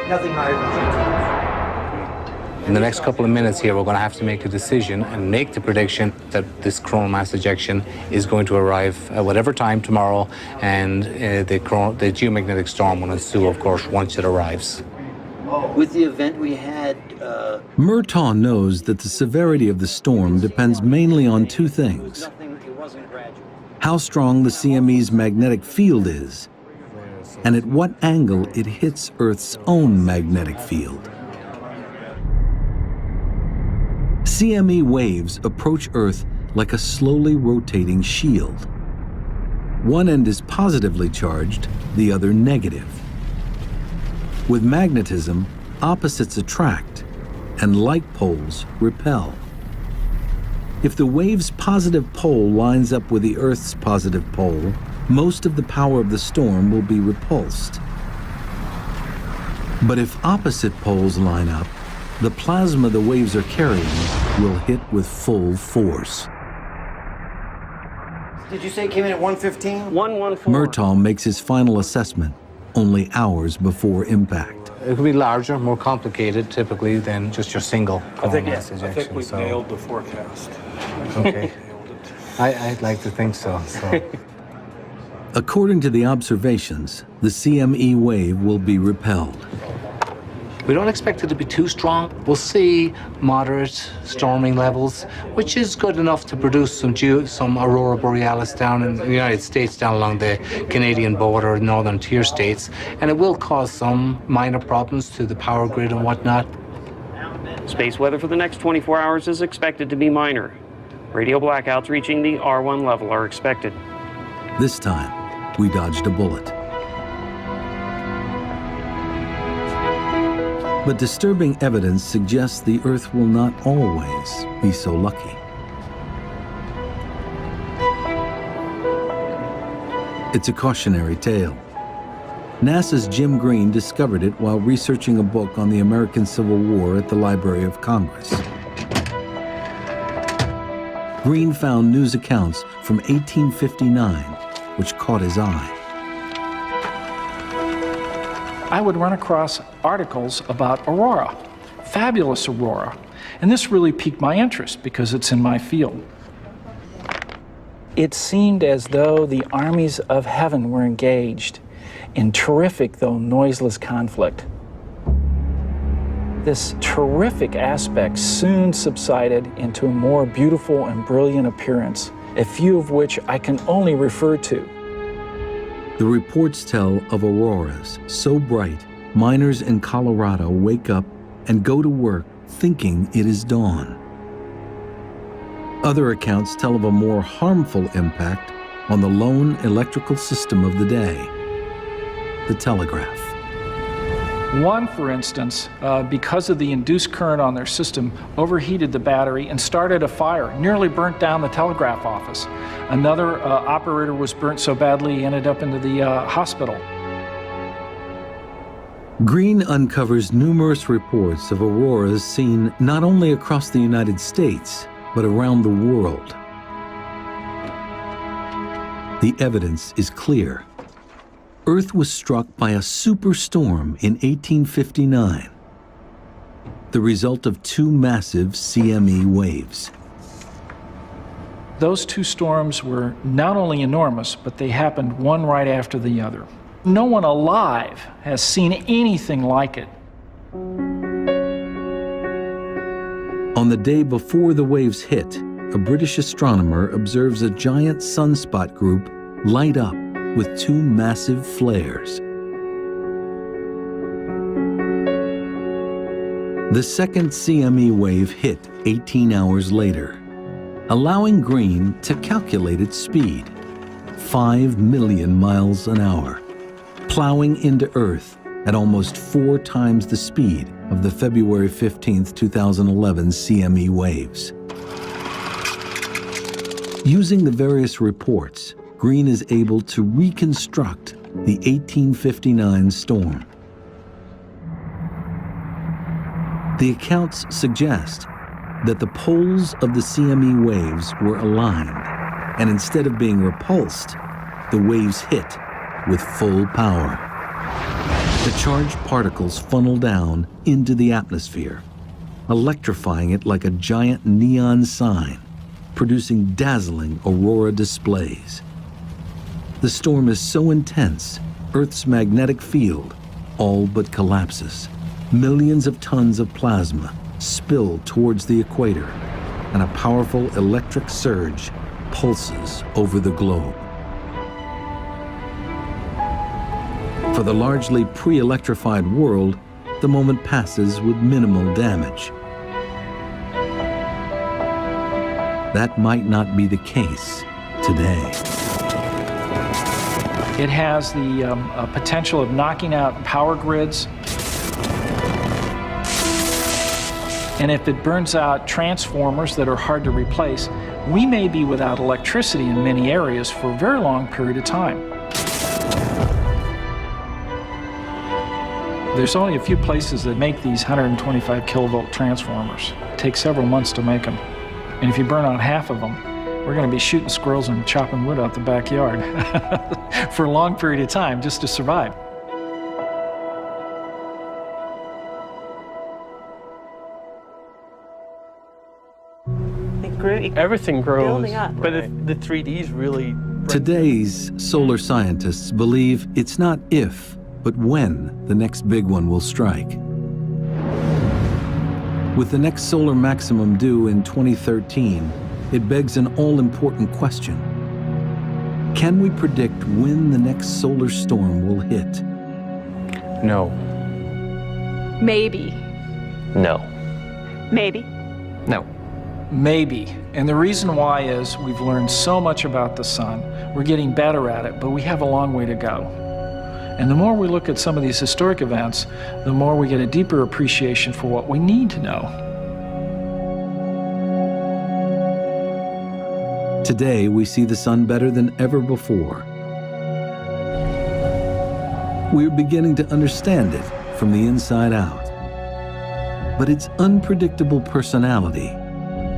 Nothing higher than In the next couple of minutes here, we're going to have to make a decision and make the prediction that this coronal mass ejection is going to arrive at whatever time tomorrow, and the geomagnetic storm will ensue, of course, once it arrives. With the event we had... Murtaugh knows that the severity of the storm depends mainly on two things: how strong the CME's magnetic field is, and at what angle it hits Earth's own magnetic field. CME waves approach Earth like a slowly rotating shield. One end is positively charged, the other negative. With magnetism, opposites attract, and like poles repel. If the wave's positive pole lines up with the Earth's positive pole, most of the power of the storm will be repulsed. But if opposite poles line up, the plasma the waves are carrying will hit with full force. Did you say it came in at 115? 114. Murtaugh makes his final assessment only hours before impact. It could be larger, more complicated, typically, than just your single coronal mass I ejection. think we nailed the forecast. Okay. I'd like to think so. According to the observations, the CME wave will be repelled. We don't expect it to be too strong. We'll see moderate storming levels, which is good enough to produce some aurora borealis down in the United States, down along the Canadian border, northern tier states, and it will cause some minor problems to the power grid and whatnot. Space weather for the next 24 hours is expected to be minor. Radio blackouts reaching the R1 level are expected. This time, we dodged a bullet. But disturbing evidence suggests the Earth will not always be so lucky. It's a cautionary tale. NASA's Jim Green discovered it while researching a book on the American Civil War at the Library of Congress. Green found news accounts from 1859, which caught his eye. I would run across articles about aurora, fabulous aurora, and this really piqued my interest because it's in my field. It seemed as though the armies of heaven were engaged in terrific, though noiseless, conflict. This terrific aspect soon subsided into a more beautiful and brilliant appearance, a few of which I can only refer to. The reports tell of auroras so bright, miners in Colorado wake up and go to work thinking it is dawn. Other accounts tell of a more harmful impact on the lone electrical system of the day, the telegraph. One, for instance, because of the induced current on their system, overheated the battery and started a fire, nearly burnt down the telegraph office. Another operator was burnt so badly he ended up into the hospital. Green uncovers numerous reports of auroras seen not only across the United States, but around the world. The evidence is clear. Earth was struck by a superstorm in 1859, the result of two massive CME waves. Those two storms were not only enormous, but they happened one right after the other. No one alive has seen anything like it. On the day before the waves hit, a British astronomer observes a giant sunspot group light up with two massive flares. The second CME wave hit 18 hours later, allowing Green to calculate its speed, 5 million miles an hour, plowing into Earth at almost 4 times the speed of the February 15, 2011 CME waves. Using the various reports, Green is able to reconstruct the 1859 storm. The accounts suggest that the poles of the CME waves were aligned, and instead of being repulsed, the waves hit with full power. The charged particles funnel down into the atmosphere, electrifying it like a giant neon sign, producing dazzling aurora displays. The storm is so intense, Earth's magnetic field all but collapses. Millions of tons of plasma spill towards the equator, and a powerful electric surge pulses over the globe. For the largely pre-electrified world, the moment passes with minimal damage. That might not be the case today. It has the potential of knocking out power grids. And if it burns out transformers that are hard to replace, we may be without electricity in many areas for a very long period of time. There's only a few places that make these 125 kilovolt transformers. It takes several months to make them. And if you burn out half of them, we're going to be shooting squirrels and chopping wood out the backyard for a long period of time just to survive. Everything grows, building up. but the 3D is really... Today's solar scientists believe it's not if, but when the next big one will strike. With the next solar maximum due in 2013, it begs an all-important question. Can we predict when the next solar storm will hit? No. Maybe. No. Maybe. No. Maybe. And the reason why is we've learned so much about the sun. We're getting better at it, but we have a long way to go. And the more we look at some of these historic events, the more we get a deeper appreciation for what we need to know. Today, we see the sun better than ever before. We're beginning to understand it from the inside out. But its unpredictable personality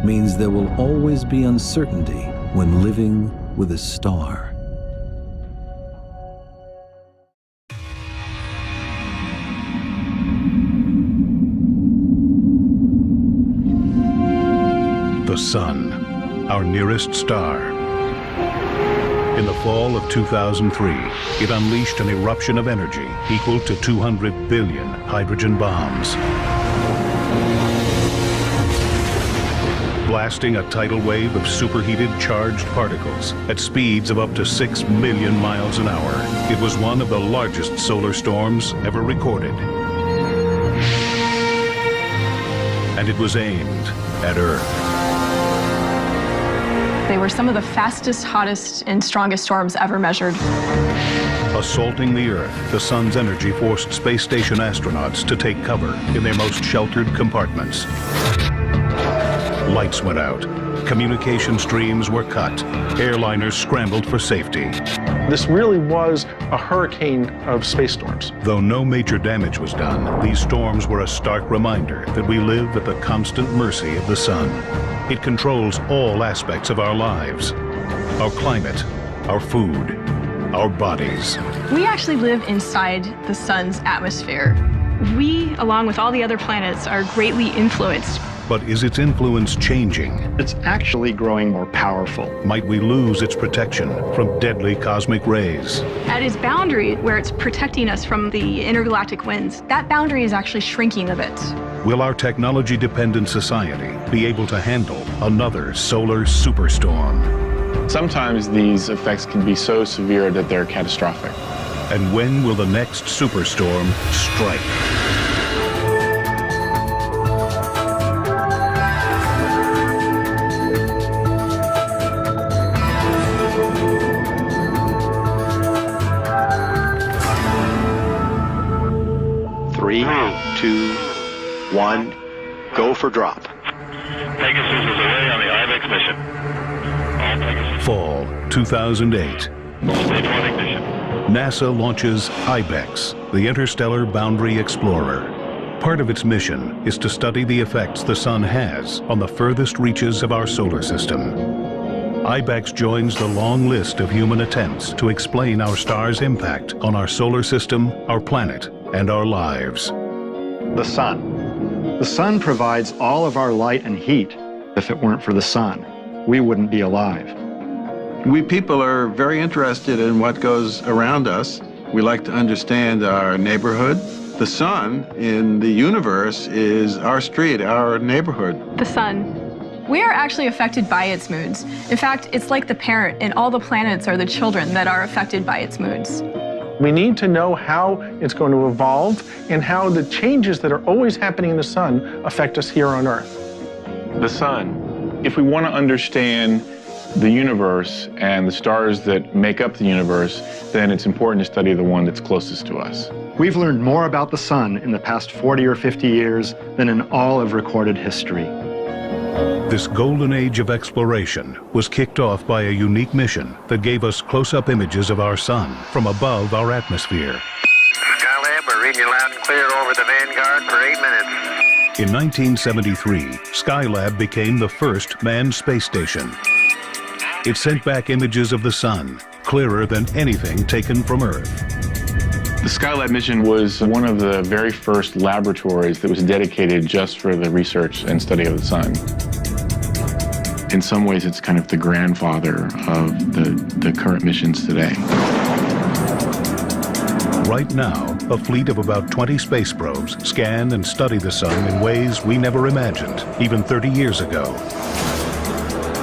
means there will always be uncertainty when living with a star. The sun, our nearest star. In the fall of 2003, it unleashed an eruption of energy equal to 200 billion hydrogen bombs, blasting a tidal wave of superheated charged particles at speeds of up to 6 million miles an hour. It was one of the largest solar storms ever recorded. And it was aimed at Earth. They were some of the fastest, hottest, and strongest storms ever measured. Assaulting the Earth, the sun's energy forced space station astronauts to take cover in their most sheltered compartments. Lights went out. Communication streams were cut. Airliners scrambled for safety. This really was a hurricane of space storms. Though no major damage was done, these storms were a stark reminder that we live at the constant mercy of the sun. It controls all aspects of our lives, our climate, our food, our bodies. We actually live inside the sun's atmosphere. We, along with all the other planets, are greatly influenced. But is its influence changing? It's actually growing more powerful. Might we lose its protection from deadly cosmic rays? At its boundary, where it's protecting us from the intergalactic winds, that boundary is actually shrinking a bit. Will our technology-dependent society be able to handle another solar superstorm? Sometimes these effects can be so severe that they're catastrophic. And when will the next superstorm strike? Three, two, one, go for drop. Pegasus is away on the IBEX mission. All Pegasus. Fall 2008. Stage 1 ignition. NASA launches IBEX, the Interstellar Boundary Explorer. Part of its mission is to study the effects the sun has on the furthest reaches of our solar system. IBEX joins the long list of human attempts to explain our star's impact on our solar system, our planet, and our lives. The sun. The sun provides all of our light and heat. If it weren't for the sun, we wouldn't be alive. We people are very interested in what goes around us. We like to understand our neighborhood. The sun in the universe is our street, our neighborhood. The sun. We are actually affected by its moods. In fact, it's like the parent, and all the planets are the children that are affected by its moods. We need to know how it's going to evolve and how the changes that are always happening in the sun affect us here on Earth. The sun. If we want to understand the universe and the stars that make up the universe, then it's important to study the one that's closest to us. We've learned more about the sun in the past 40 or 50 years than in all of recorded history. This golden age of exploration was kicked off by a unique mission that gave us close-up images of our sun from above our atmosphere. Skylab, we're reading you loud and clear over the Vanguard for 8 minutes. In 1973, Skylab became the first manned space station. It sent back images of the sun, clearer than anything taken from Earth. The Skylab mission was one of the very first laboratories that was dedicated just for the research and study of the sun. In some ways, it's kind of the grandfather of the current missions today. Right now, a fleet of about 20 space probes scan and study the sun in ways we never imagined, even 30 years ago.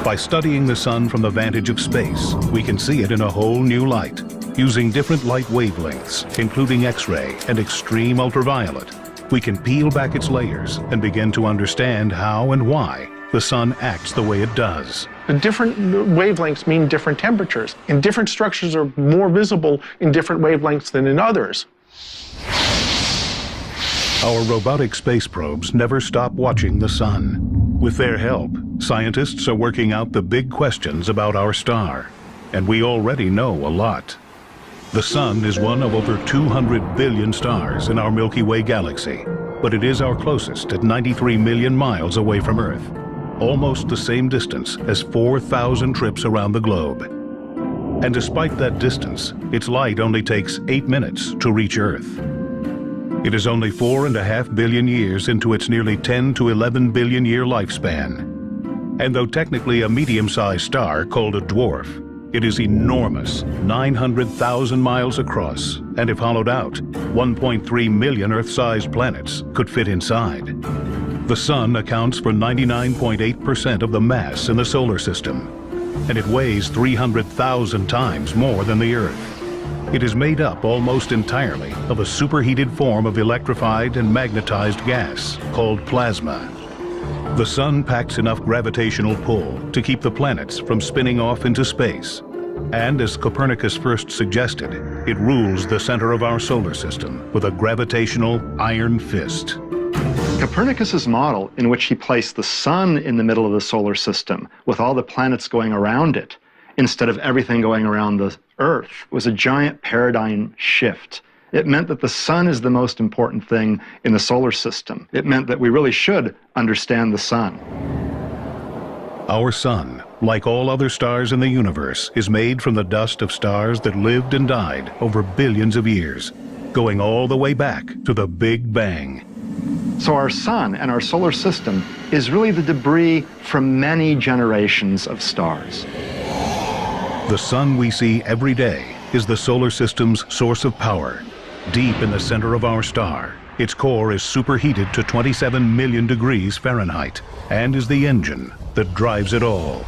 By studying the sun from the vantage of space, we can see it in a whole new light, using different light wavelengths, including X-ray and extreme ultraviolet. We can peel back its layers and begin to understand how and why the sun acts the way it does. The different wavelengths mean different temperatures, and different structures are more visible in different wavelengths than in others. Our robotic space probes never stop watching the sun. With their help, scientists are working out the big questions about our star, and we already know a lot. The sun is one of over 200 billion stars in our Milky Way galaxy, but it is our closest at 93 million miles away from Earth, almost the same distance as 4,000 trips around the globe. And despite that distance, its light only takes 8 minutes to reach Earth. It is only 4.5 billion years into its nearly 10 to 11 billion year lifespan. And though technically a medium-sized star called a dwarf, it is enormous, 900,000 miles across, and if hollowed out, 1.3 million Earth-sized planets could fit inside. The sun accounts for 99.8% of the mass in the solar system, and it weighs 300,000 times more than the Earth. It is made up almost entirely of a superheated form of electrified and magnetized gas called plasma. The sun packs enough gravitational pull to keep the planets from spinning off into space. And as Copernicus first suggested, it rules the center of our solar system with a gravitational iron fist. Copernicus's model, in which he placed the sun in the middle of the solar system with all the planets going around it, instead of everything going around the Earth, was a giant paradigm shift. It meant that the sun is the most important thing in the solar system. It meant that we really should understand the sun. Our sun, like all other stars in the universe, is made from the dust of stars that lived and died over billions of years, going all the way back to the Big Bang. So our sun and our solar system is really the debris from many generations of stars. The sun we see every day is the solar system's source of power. Deep in the center of our star, its core is superheated to 27 million degrees Fahrenheit and is the engine that drives it all.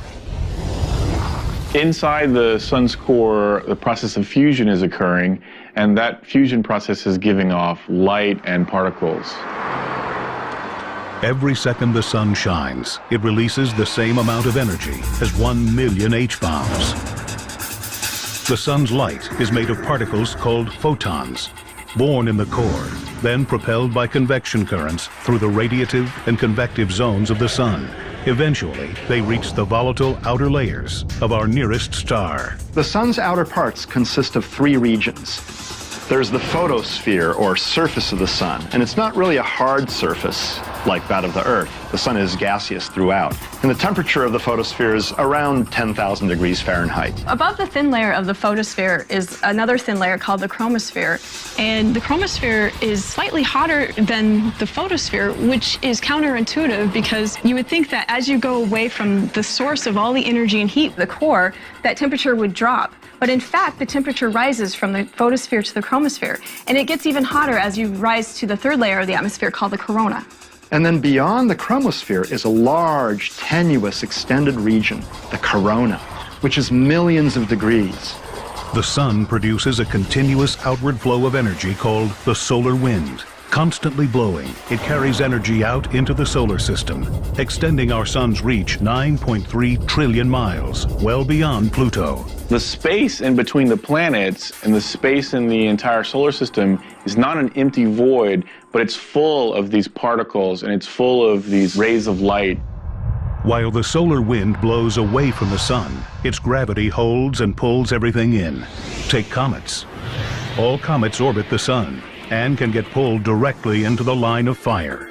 Inside the sun's core, the process of fusion is occurring, and that fusion process is giving off light and particles. Every second the sun shines, it releases the same amount of energy as 1 million H-bombs. The sun's light is made of particles called photons, born in the core, then propelled by convection currents through the radiative and convective zones of the sun. Eventually, they reach the volatile outer layers of our nearest star. The sun's outer parts consist of 3 regions. There's the photosphere, or surface of the sun, and it's not really a hard surface like that of the Earth. The sun is gaseous throughout, and the temperature of the photosphere is around 10,000 degrees Fahrenheit. Above the thin layer of the photosphere is another thin layer called the chromosphere, and the chromosphere is slightly hotter than the photosphere, which is counterintuitive because you would think that as you go away from the source of all the energy and heat, the core, that temperature would drop. But in fact, the temperature rises from the photosphere to the chromosphere, and it gets even hotter as you rise to the third layer of the atmosphere called the corona. And then beyond the chromosphere is a large, tenuous, extended region, the corona, which is millions of degrees. The sun produces a continuous outward flow of energy called the solar wind. Constantly blowing, it carries energy out into the solar system, extending our sun's reach 9.3 trillion miles, well beyond Pluto. The space in between the planets and the space in the entire solar system is not an empty void, but it's full of these particles and it's full of these rays of light. While the solar wind blows away from the sun, its gravity holds and pulls everything in. Take comets. All comets orbit the sun and can get pulled directly into the line of fire.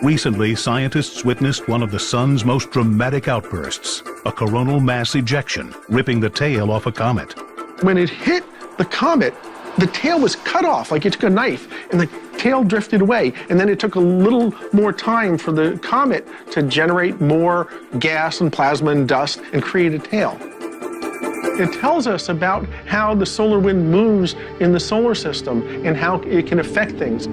Recently, scientists witnessed one of the sun's most dramatic outbursts, a coronal mass ejection, ripping the tail off a comet. When it hit the comet, the tail was cut off like you took a knife, and the tail drifted away, and then it took a little more time for the comet to generate more gas and plasma and dust and create a tail. It tells us about how the solar wind moves in the solar system and how it can affect things.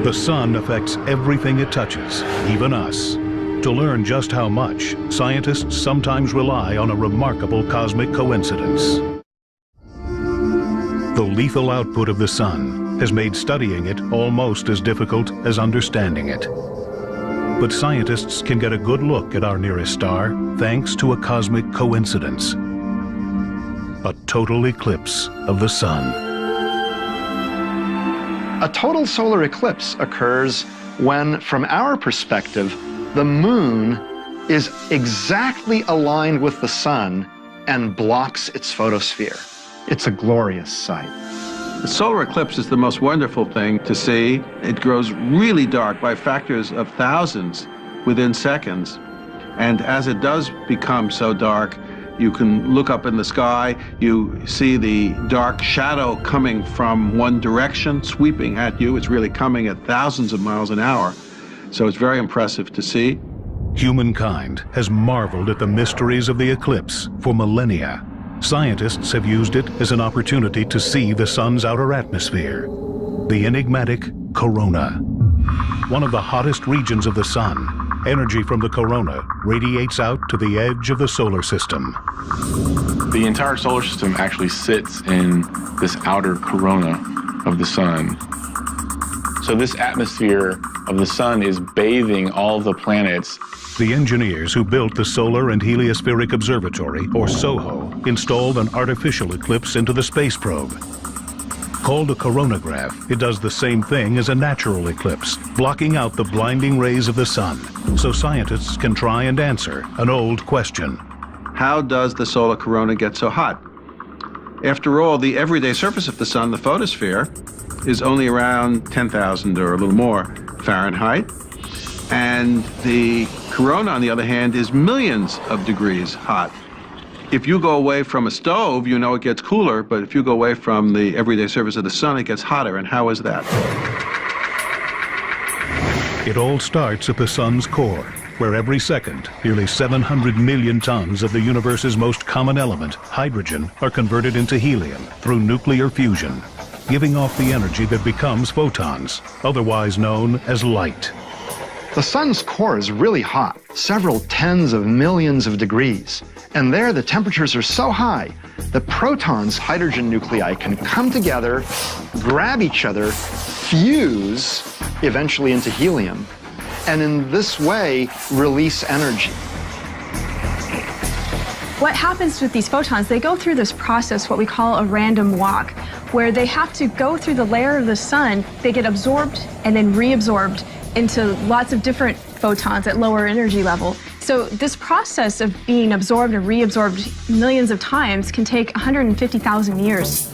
The sun affects everything it touches, even us. To learn just how much, scientists sometimes rely on a remarkable cosmic coincidence. The lethal output of the sun has made studying it almost as difficult as understanding it. But scientists can get a good look at our nearest star thanks to a cosmic coincidence: a total eclipse of the sun. A total solar eclipse occurs when, from our perspective, the moon is exactly aligned with the sun and blocks its photosphere. It's a glorious sight. The solar eclipse is the most wonderful thing to see. It grows really dark by factors of thousands within seconds. And as it does become so dark, you can look up in the sky, you see the dark shadow coming from one direction, sweeping at you. It's really coming at thousands of miles an hour. So it's very impressive to see. Humankind has marveled at the mysteries of the eclipse for millennia. Scientists have used it as an opportunity to see the sun's outer atmosphere, the enigmatic corona. One of the hottest regions of the sun, energy from the corona radiates out to the edge of the solar system. The entire solar system actually sits in this outer corona of the sun. So this atmosphere of the sun is bathing all the planets. The engineers who built the Solar and Heliospheric Observatory, or SOHO, installed an artificial eclipse into the space probe. Called a coronagraph, it does the same thing as a natural eclipse, blocking out the blinding rays of the sun, so scientists can try and answer an old question. How does the solar corona get so hot? After all, the everyday surface of the sun, the photosphere, is only around 10,000 or a little more Fahrenheit. And the corona, on the other hand, is millions of degrees hot. If you go away from a stove, you know it gets cooler, but if you go away from the everyday surface of the sun, it gets hotter. And how is that? It all starts at the sun's core, where every second, nearly 700 million tons of the universe's most common element, hydrogen, are converted into helium through nuclear fusion, giving off the energy that becomes photons, otherwise known as light. The sun's core is really hot, several tens of millions of degrees. And there the temperatures are so high that protons, hydrogen nuclei, can come together, grab each other, fuse eventually into helium, and in this way release energy. What happens with these photons, they go through this process, what we call a random walk, where they have to go through the layer of the sun, they get absorbed and then reabsorbed into lots of different photons at lower energy level. So this process of being absorbed and reabsorbed millions of times can take 150,000 years.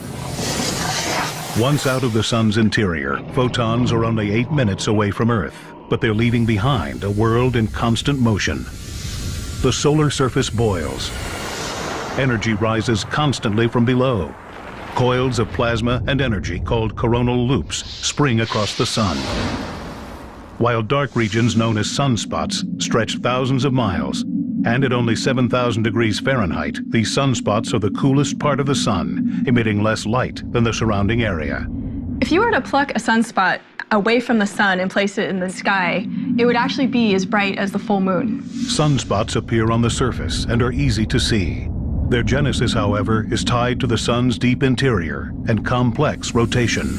Once out of the sun's interior, photons are only 8 minutes away from Earth, but they're leaving behind a world in constant motion. The solar surface boils. Energy rises constantly from below. Coils of plasma and energy, called coronal loops, spring across the sun. While dark regions known as sunspots stretch thousands of miles, and at only 7,000 degrees Fahrenheit, these sunspots are the coolest part of the sun, emitting less light than the surrounding area. If you were to pluck a sunspot away from the sun and place it in the sky, it would actually be as bright as the full moon. Sunspots appear on the surface and are easy to see. Their genesis, however, is tied to the sun's deep interior and complex rotation.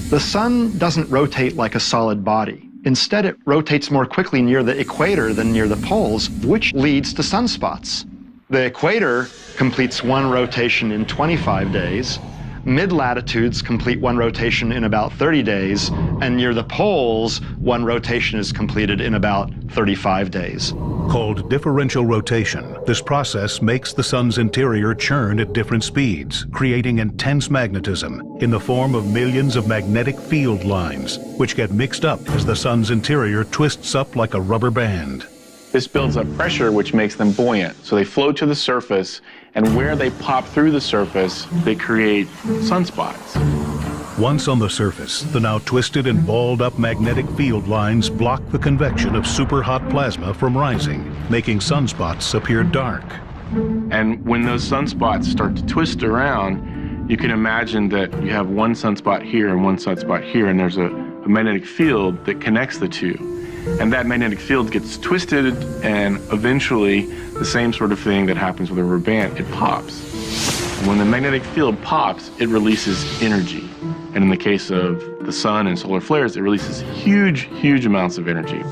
The sun doesn't rotate like a solid body. Instead, it rotates more quickly near the equator than near the poles, which leads to sunspots. The equator completes one rotation in 25 days. Mid-latitudes complete one rotation in about 30 days, and near the poles, one rotation is completed in about 35 days. Called differential rotation, this process makes the sun's interior churn at different speeds, creating intense magnetism in the form of millions of magnetic field lines, which get mixed up as the sun's interior twists up like a rubber band. This builds up pressure, which makes them buoyant. So they float to the surface, and where they pop through the surface, they create sunspots. Once on the surface, the now twisted and balled up magnetic field lines block the convection of superhot plasma from rising, making sunspots appear dark. And when those sunspots start to twist around, you can imagine that you have one sunspot here and one sunspot here, and there's a magnetic field that connects the two. And that magnetic field gets twisted, and eventually the same sort of thing that happens with a rubber band, it pops. When the magnetic field pops, it releases energy. And in the case of the sun and solar flares, it releases huge amounts of energy.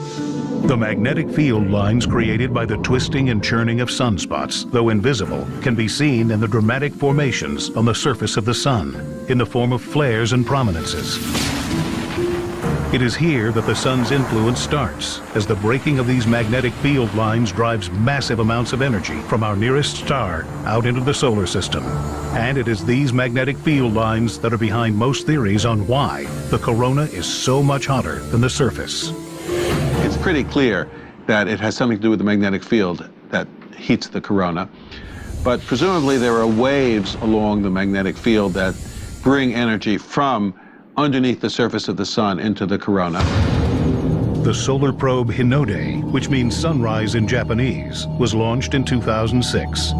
The magnetic field lines created by the twisting and churning of sunspots, though invisible, can be seen in the dramatic formations on the surface of the sun, in the form of flares and prominences. It is here that the sun's influence starts, as the breaking of these magnetic field lines drives massive amounts of energy from our nearest star out into the solar system. And it is these magnetic field lines that are behind most theories on why the corona is so much hotter than the surface. It's pretty clear that it has something to do with the magnetic field that heats the corona. But presumably there are waves along the magnetic field that bring energy from underneath the surface of the sun into the corona. The solar probe Hinode, which means sunrise in Japanese, was launched in 2006.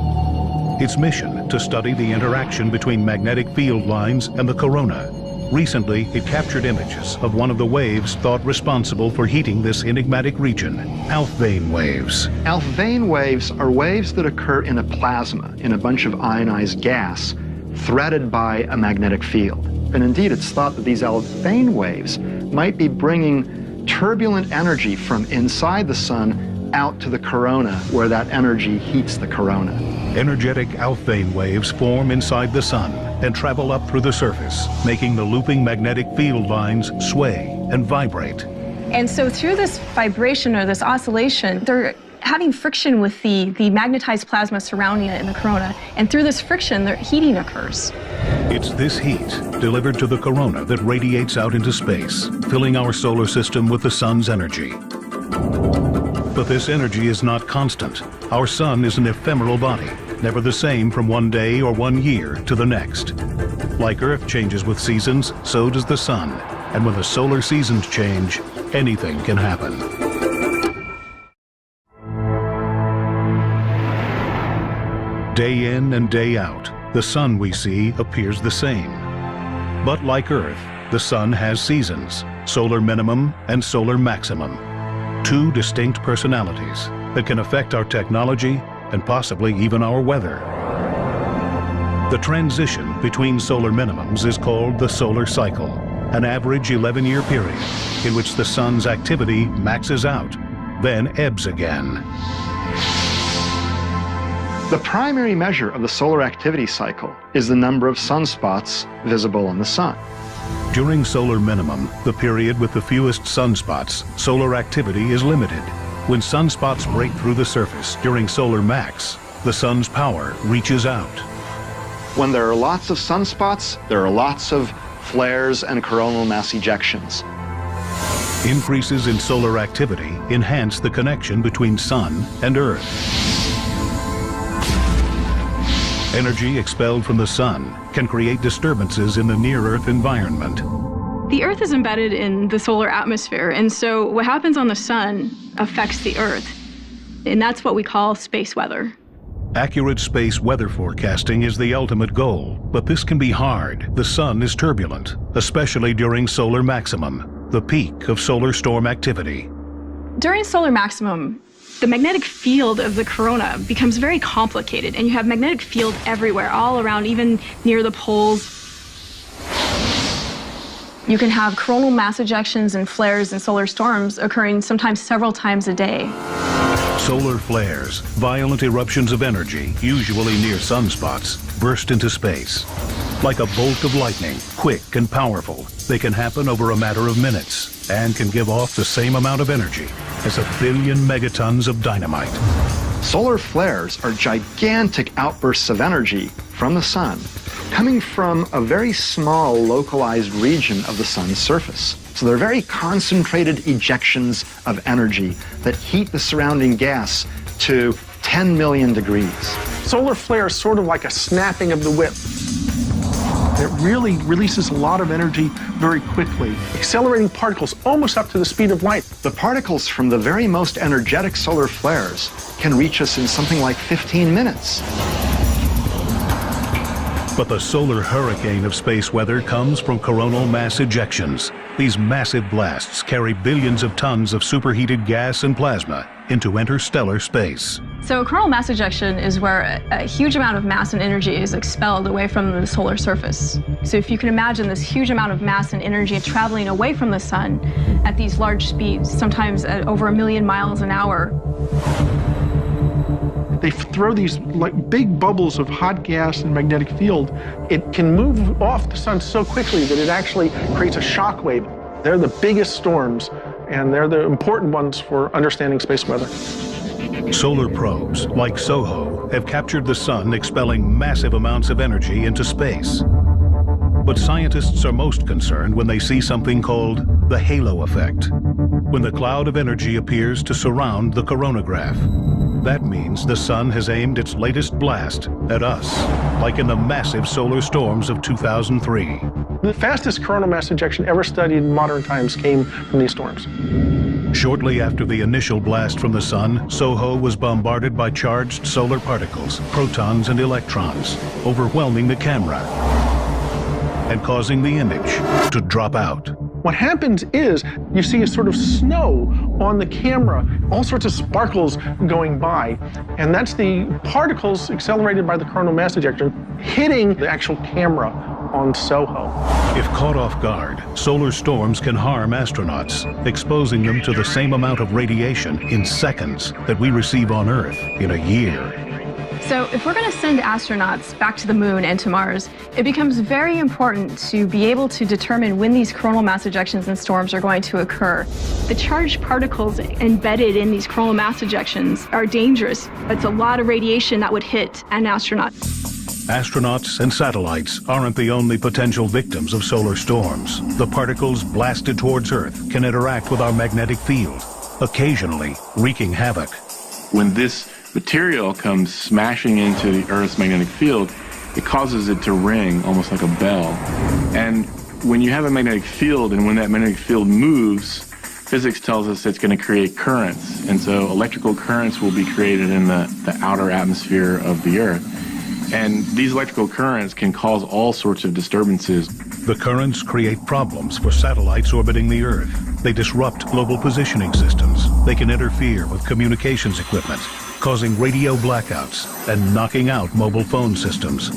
Its mission to study the interaction between magnetic field lines and the corona. Recently, it captured images of one of the waves thought responsible for heating this enigmatic region, Alfvén waves. Alfvén waves are waves that occur in a plasma, in a bunch of ionized gas, threaded by a magnetic field. And indeed, it's thought that these Alfvén waves might be bringing turbulent energy from inside the sun out to the corona, where that energy heats the corona. Energetic Alfvén waves form inside the sun and travel up through the surface, making the looping magnetic field lines sway and vibrate. And so through this vibration or this oscillation, they're having friction with the magnetized plasma surrounding it in the corona. And through this friction, their heating occurs. It's this heat delivered to the corona that radiates out into space, filling our solar system with the sun's energy. But this energy is not constant. Our sun is an ephemeral body, never the same from one day or 1 year to the next. Like Earth changes with seasons, so does the sun. And when the solar seasons change, anything can happen. Day in and day out, the sun we see appears the same. But like Earth, the sun has seasons, solar minimum and solar maximum. Two distinct personalities that can affect our technology and possibly even our weather. The transition between solar minimums is called the solar cycle, an average 11-year period in which the sun's activity maxes out, then ebbs again. The primary measure of the solar activity cycle is the number of sunspots visible on the sun. During solar minimum, the period with the fewest sunspots, solar activity is limited. When sunspots break through the surface during solar max, the sun's power reaches out. When there are lots of sunspots, there are lots of flares and coronal mass ejections. Increases in solar activity enhance the connection between sun and Earth. Energy expelled from the sun can create disturbances in the near-Earth environment. The Earth is embedded in the solar atmosphere, and so what happens on the sun affects the Earth. And that's what we call space weather. Accurate space weather forecasting is the ultimate goal, but this can be hard. The sun is turbulent, especially during solar maximum, the peak of solar storm activity. During solar maximum, the magnetic field of the corona becomes very complicated, and you have magnetic field everywhere, all around, even near the poles. You can have coronal mass ejections and flares and solar storms occurring sometimes several times a day. Solar flares, violent eruptions of energy, usually near sunspots, burst into space. Like a bolt of lightning, quick and powerful, they can happen over a matter of minutes and can give off the same amount of energy as 1 billion megatons of dynamite. Solar flares are gigantic outbursts of energy from the sun, coming from a very small localized region of the sun's surface. So they're very concentrated ejections of energy that heat the surrounding gas to 10 million degrees. Solar flare is sort of like a snapping of the whip. It really releases a lot of energy very quickly, accelerating particles almost up to the speed of light. The particles from the very most energetic solar flares can reach us in something like 15 minutes. But the solar hurricane of space weather comes from coronal mass ejections. These massive blasts carry billions of tons of superheated gas and plasma into interstellar space. So coronal mass ejection is where a huge amount of mass and energy is expelled away from the solar surface. So if you can imagine this huge amount of mass and energy traveling away from the sun at these large speeds, sometimes at over 1 million miles an hour. They throw these like big bubbles of hot gas and magnetic field. It can move off the sun so quickly that it actually creates a shock wave. They're the biggest storms, and they're the important ones for understanding space weather. Solar probes, like SOHO, have captured the sun expelling massive amounts of energy into space. But scientists are most concerned when they see something called the halo effect, when the cloud of energy appears to surround the coronagraph. That means the sun has aimed its latest blast at us, like in the massive solar storms of 2003. The fastest coronal mass ejection ever studied in modern times came from these storms. Shortly after the initial blast from the sun, SOHO was bombarded by charged solar particles, protons and electrons, overwhelming the camera and causing the image to drop out. What happens is you see a sort of snow on the camera, all sorts of sparkles going by, and that's the particles accelerated by the coronal mass ejection hitting the actual camera on SOHO. If caught off guard, solar storms can harm astronauts, exposing them to the same amount of radiation in seconds that we receive on Earth in a year. So if we're going to send astronauts back to the moon and to Mars, it becomes very important to be able to determine when these coronal mass ejections and storms are going to occur. The charged particles embedded in these coronal mass ejections are dangerous. It's a lot of radiation that would hit an astronaut. Astronauts and satellites aren't the only potential victims of solar storms. The particles blasted towards Earth can interact with our magnetic field, occasionally wreaking havoc. When this material comes smashing into the Earth's magnetic field, it causes it to ring almost like a bell. And when you have a magnetic field, and when that magnetic field moves, physics tells us it's going to create currents. And so electrical currents will be created in the outer atmosphere of the Earth. And these electrical currents can cause all sorts of disturbances. The currents create problems for satellites orbiting the Earth. They disrupt global positioning systems. They can interfere with communications equipment, causing radio blackouts and knocking out mobile phone systems.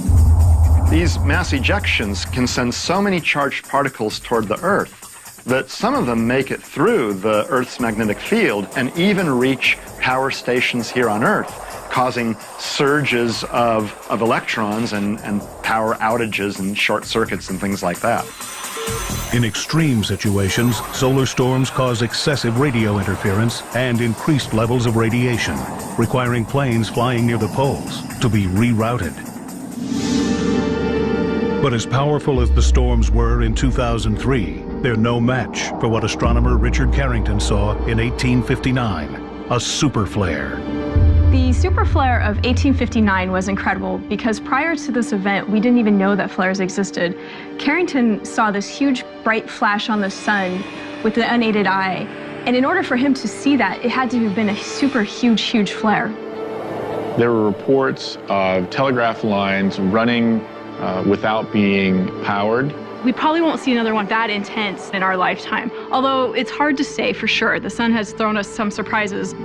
These mass ejections can send so many charged particles toward the Earth that some of them make it through the Earth's magnetic field and even reach power stations here on Earth, causing surges of electrons and power outages and short circuits and things like that. In extreme situations, solar storms cause excessive radio interference and increased levels of radiation, requiring planes flying near the poles to be rerouted. But as powerful as the storms were in 2003, they're no match for what astronomer Richard Carrington saw in 1859, a super flare. The super flare of 1859 was incredible because prior to this event, we didn't even know that flares existed. Carrington saw this huge bright flash on the sun with the unaided eye. And in order for him to see that, it had to have been a super huge flare. There were reports of telegraph lines running without being powered. We probably won't see another one that intense in our lifetime, although it's hard to say for sure. The sun has thrown us some surprises.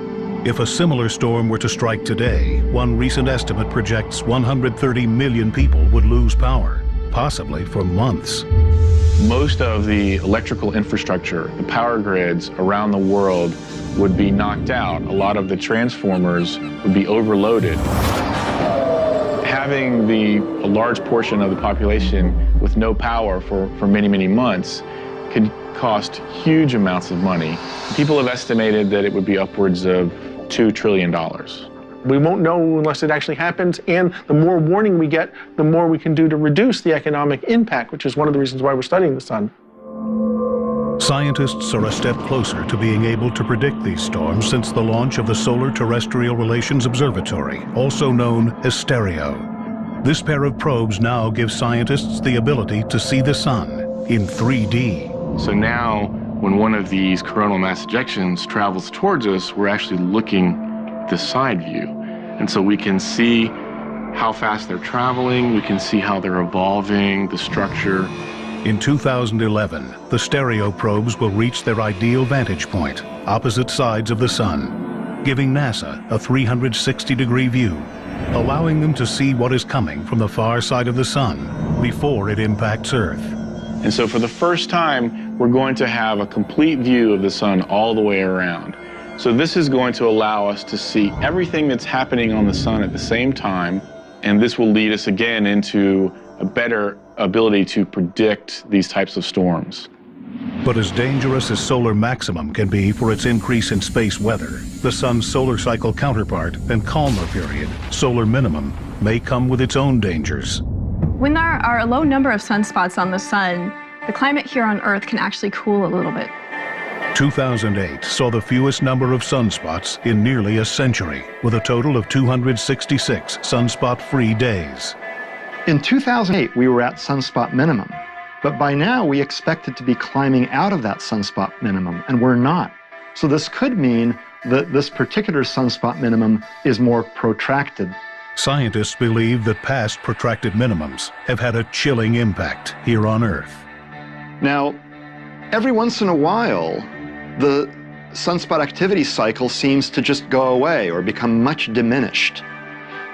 If a similar storm were to strike today, one recent estimate projects 130 million people would lose power, possibly for months. Most of the electrical infrastructure, the power grids around the world would be knocked out. A lot of the transformers would be overloaded. Having a large portion of the population with no power for many months could cost huge amounts of money. People have estimated that it would be upwards of $2 trillion. We won't know unless it actually happens, and the more warning we get, the more we can do to reduce the economic impact, which is one of the reasons why we're studying the sun. Scientists are a step closer to being able to predict these storms since the launch of the Solar Terrestrial Relations Observatory, also known as STEREO. This pair of probes now gives scientists the ability to see the sun in 3D. So now, when one of these coronal mass ejections travels towards us, we're actually looking the side view. And so we can see how fast they're traveling, we can see how they're evolving, the structure. In 2011, the stereo probes will reach their ideal vantage point, opposite sides of the sun, giving NASA a 360-degree view, allowing them to see what is coming from the far side of the sun before it impacts Earth. And so for the first time, we're going to have a complete view of the sun all the way around. So this is going to allow us to see everything that's happening on the sun at the same time, and this will lead us again into a better ability to predict these types of storms. But as dangerous as solar maximum can be for its increase in space weather, the sun's solar cycle counterpart and calmer period, solar minimum, may come with its own dangers. When there are a low number of sunspots on the sun, the climate here on Earth can actually cool a little bit. 2008 saw the fewest number of sunspots in nearly a century, with a total of 266 sunspot-free days. In 2008, we were at sunspot minimum, but by now we expected to be climbing out of that sunspot minimum, and we're not. So this could mean that this particular sunspot minimum is more protracted. Scientists believe that past protracted minimums have had a chilling impact here on Earth. Now, every once in a while, the sunspot activity cycle seems to just go away or become much diminished.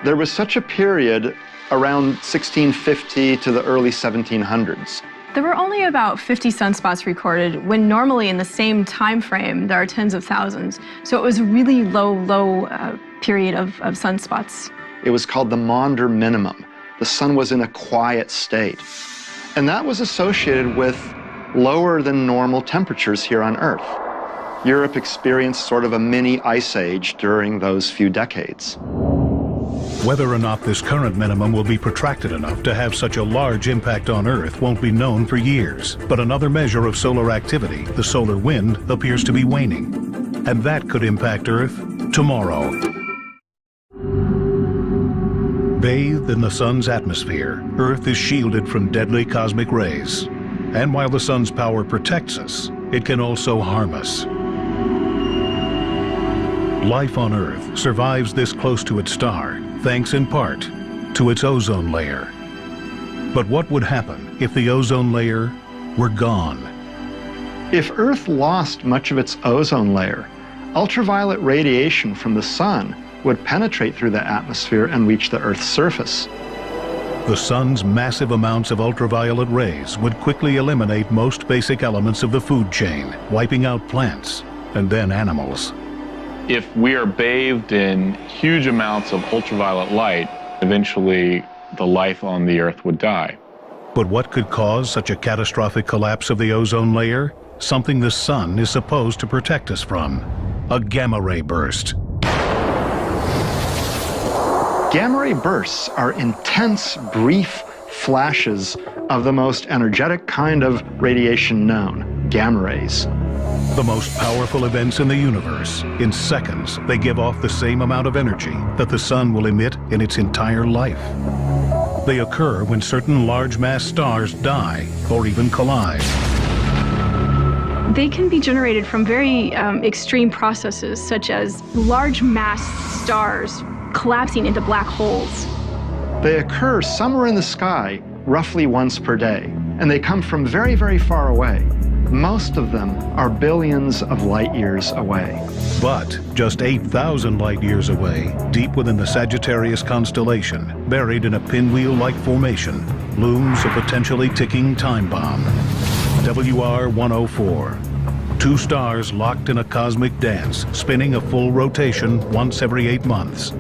There was such a period around 1650 to the early 1700s. There were only about 50 sunspots recorded, when normally in the same time frame there are tens of thousands. So it was a really low period of sunspots. It was called the Maunder minimum. The sun was in a quiet state. And that was associated with lower than normal temperatures here on Earth. Europe experienced sort of a mini ice age during those few decades. Whether or not this current minimum will be protracted enough to have such a large impact on Earth won't be known for years. But another measure of solar activity, the solar wind, appears to be waning. And that could impact Earth tomorrow. Bathed in the sun's atmosphere, Earth is shielded from deadly cosmic rays. And while the sun's power protects us, it can also harm us. Life on Earth survives this close to its star, thanks in part to its ozone layer. But what would happen if the ozone layer were gone? If Earth lost much of its ozone layer, ultraviolet radiation from the sun would penetrate through the atmosphere and reach the Earth's surface. The sun's massive amounts of ultraviolet rays would quickly eliminate most basic elements of the food chain, wiping out plants and then animals. If we are bathed in huge amounts of ultraviolet light, eventually the life on the Earth would die. But what could cause such a catastrophic collapse of the ozone layer? Something the sun is supposed to protect us from: a gamma ray burst. Gamma ray bursts are intense, brief flashes of the most energetic kind of radiation known, gamma rays. The most powerful events in the universe. In seconds, they give off the same amount of energy that the sun will emit in its entire life. They occur when certain large mass stars die or even collide. They can be generated from very extreme processes, such as large mass stars collapsing into black holes. They occur somewhere in the sky roughly once per day, and they come from very, very far away. Most of them are billions of light years away. But just 8,000 light years away, deep within the Sagittarius constellation, buried in a pinwheel-like formation, looms a potentially ticking time bomb. WR-104. Two stars locked in a cosmic dance, spinning a full rotation once every 8 months.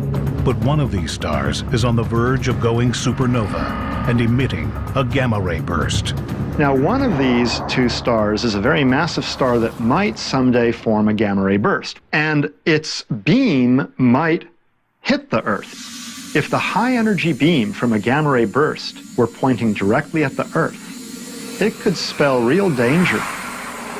But one of these stars is on the verge of going supernova and emitting a gamma ray burst. Now, one of these two stars is a very massive star that might someday form a gamma ray burst, and its beam might hit the Earth. If the high-energy beam from a gamma ray burst were pointing directly at the Earth, it could spell real danger.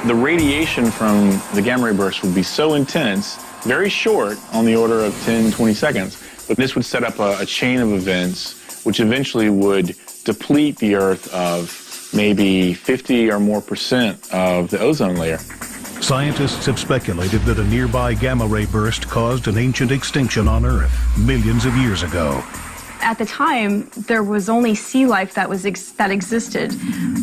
The radiation from the gamma ray burst would be so intense, very short, on the order of 10, 20 seconds, but this would set up a chain of events which eventually would deplete the Earth of maybe 50 or more % of the ozone layer. Scientists have speculated that a nearby gamma-ray burst caused an ancient extinction on Earth millions of years ago. At the time, there was only sea life that existed.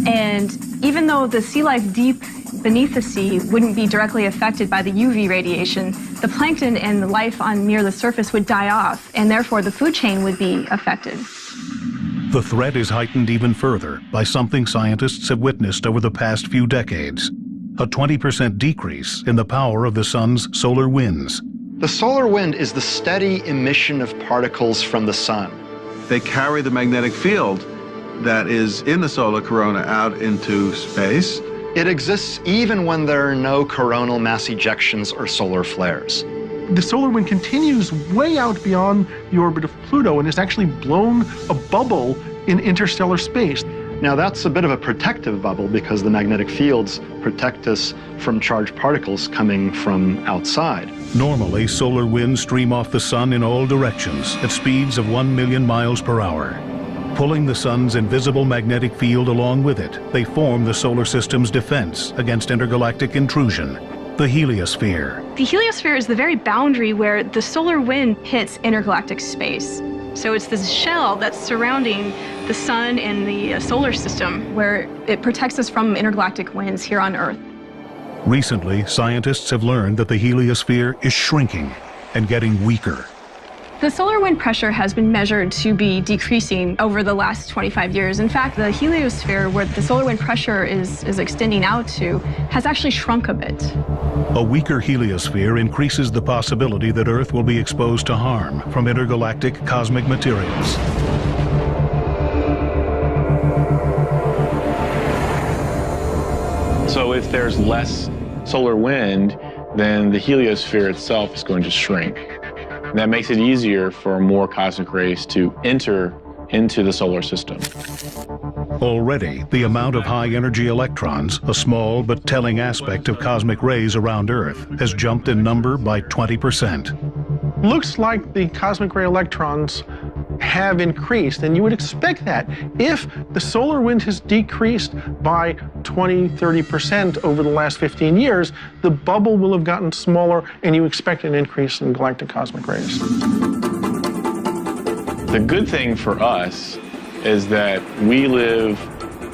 And even though the sea life deep beneath the sea wouldn't be directly affected by the UV radiation, the plankton and the life near the surface would die off, and therefore the food chain would be affected. The threat is heightened even further by something scientists have witnessed over the past few decades: a 20% decrease in the power of the sun's solar winds. The solar wind is the steady emission of particles from the sun. They carry the magnetic field that is in the solar corona out into space. It exists even when there are no coronal mass ejections or solar flares. The solar wind continues way out beyond the orbit of Pluto and has actually blown a bubble in interstellar space. Now that's a bit of a protective bubble because the magnetic fields protect us from charged particles coming from outside. Normally, solar winds stream off the sun in all directions at speeds of 1 million miles per hour. Pulling the sun's invisible magnetic field along with it, they form the solar system's defense against intergalactic intrusion, the heliosphere. The heliosphere is the very boundary where the solar wind hits intergalactic space. So it's this shell that's surrounding the sun and the solar system where it protects us from intergalactic winds here on Earth. Recently, scientists have learned that the heliosphere is shrinking and getting weaker. The solar wind pressure has been measured to be decreasing over the last 25 years. In fact, the heliosphere, where the solar wind pressure is extending out to, has actually shrunk a bit. A weaker heliosphere increases the possibility that Earth will be exposed to harm from intergalactic cosmic materials. So if there's less solar wind, then the heliosphere itself is going to shrink. And that makes it easier for more cosmic rays to enter into the solar system. Already, the amount of high-energy electrons, a small but telling aspect of cosmic rays around Earth, has jumped in number by 20%. Looks like the cosmic ray electrons have increased, and you would expect that. If the solar wind has decreased by 20–30% over the last 15 years, the bubble will have gotten smaller, and you expect an increase in galactic cosmic rays. The good thing for us is that we live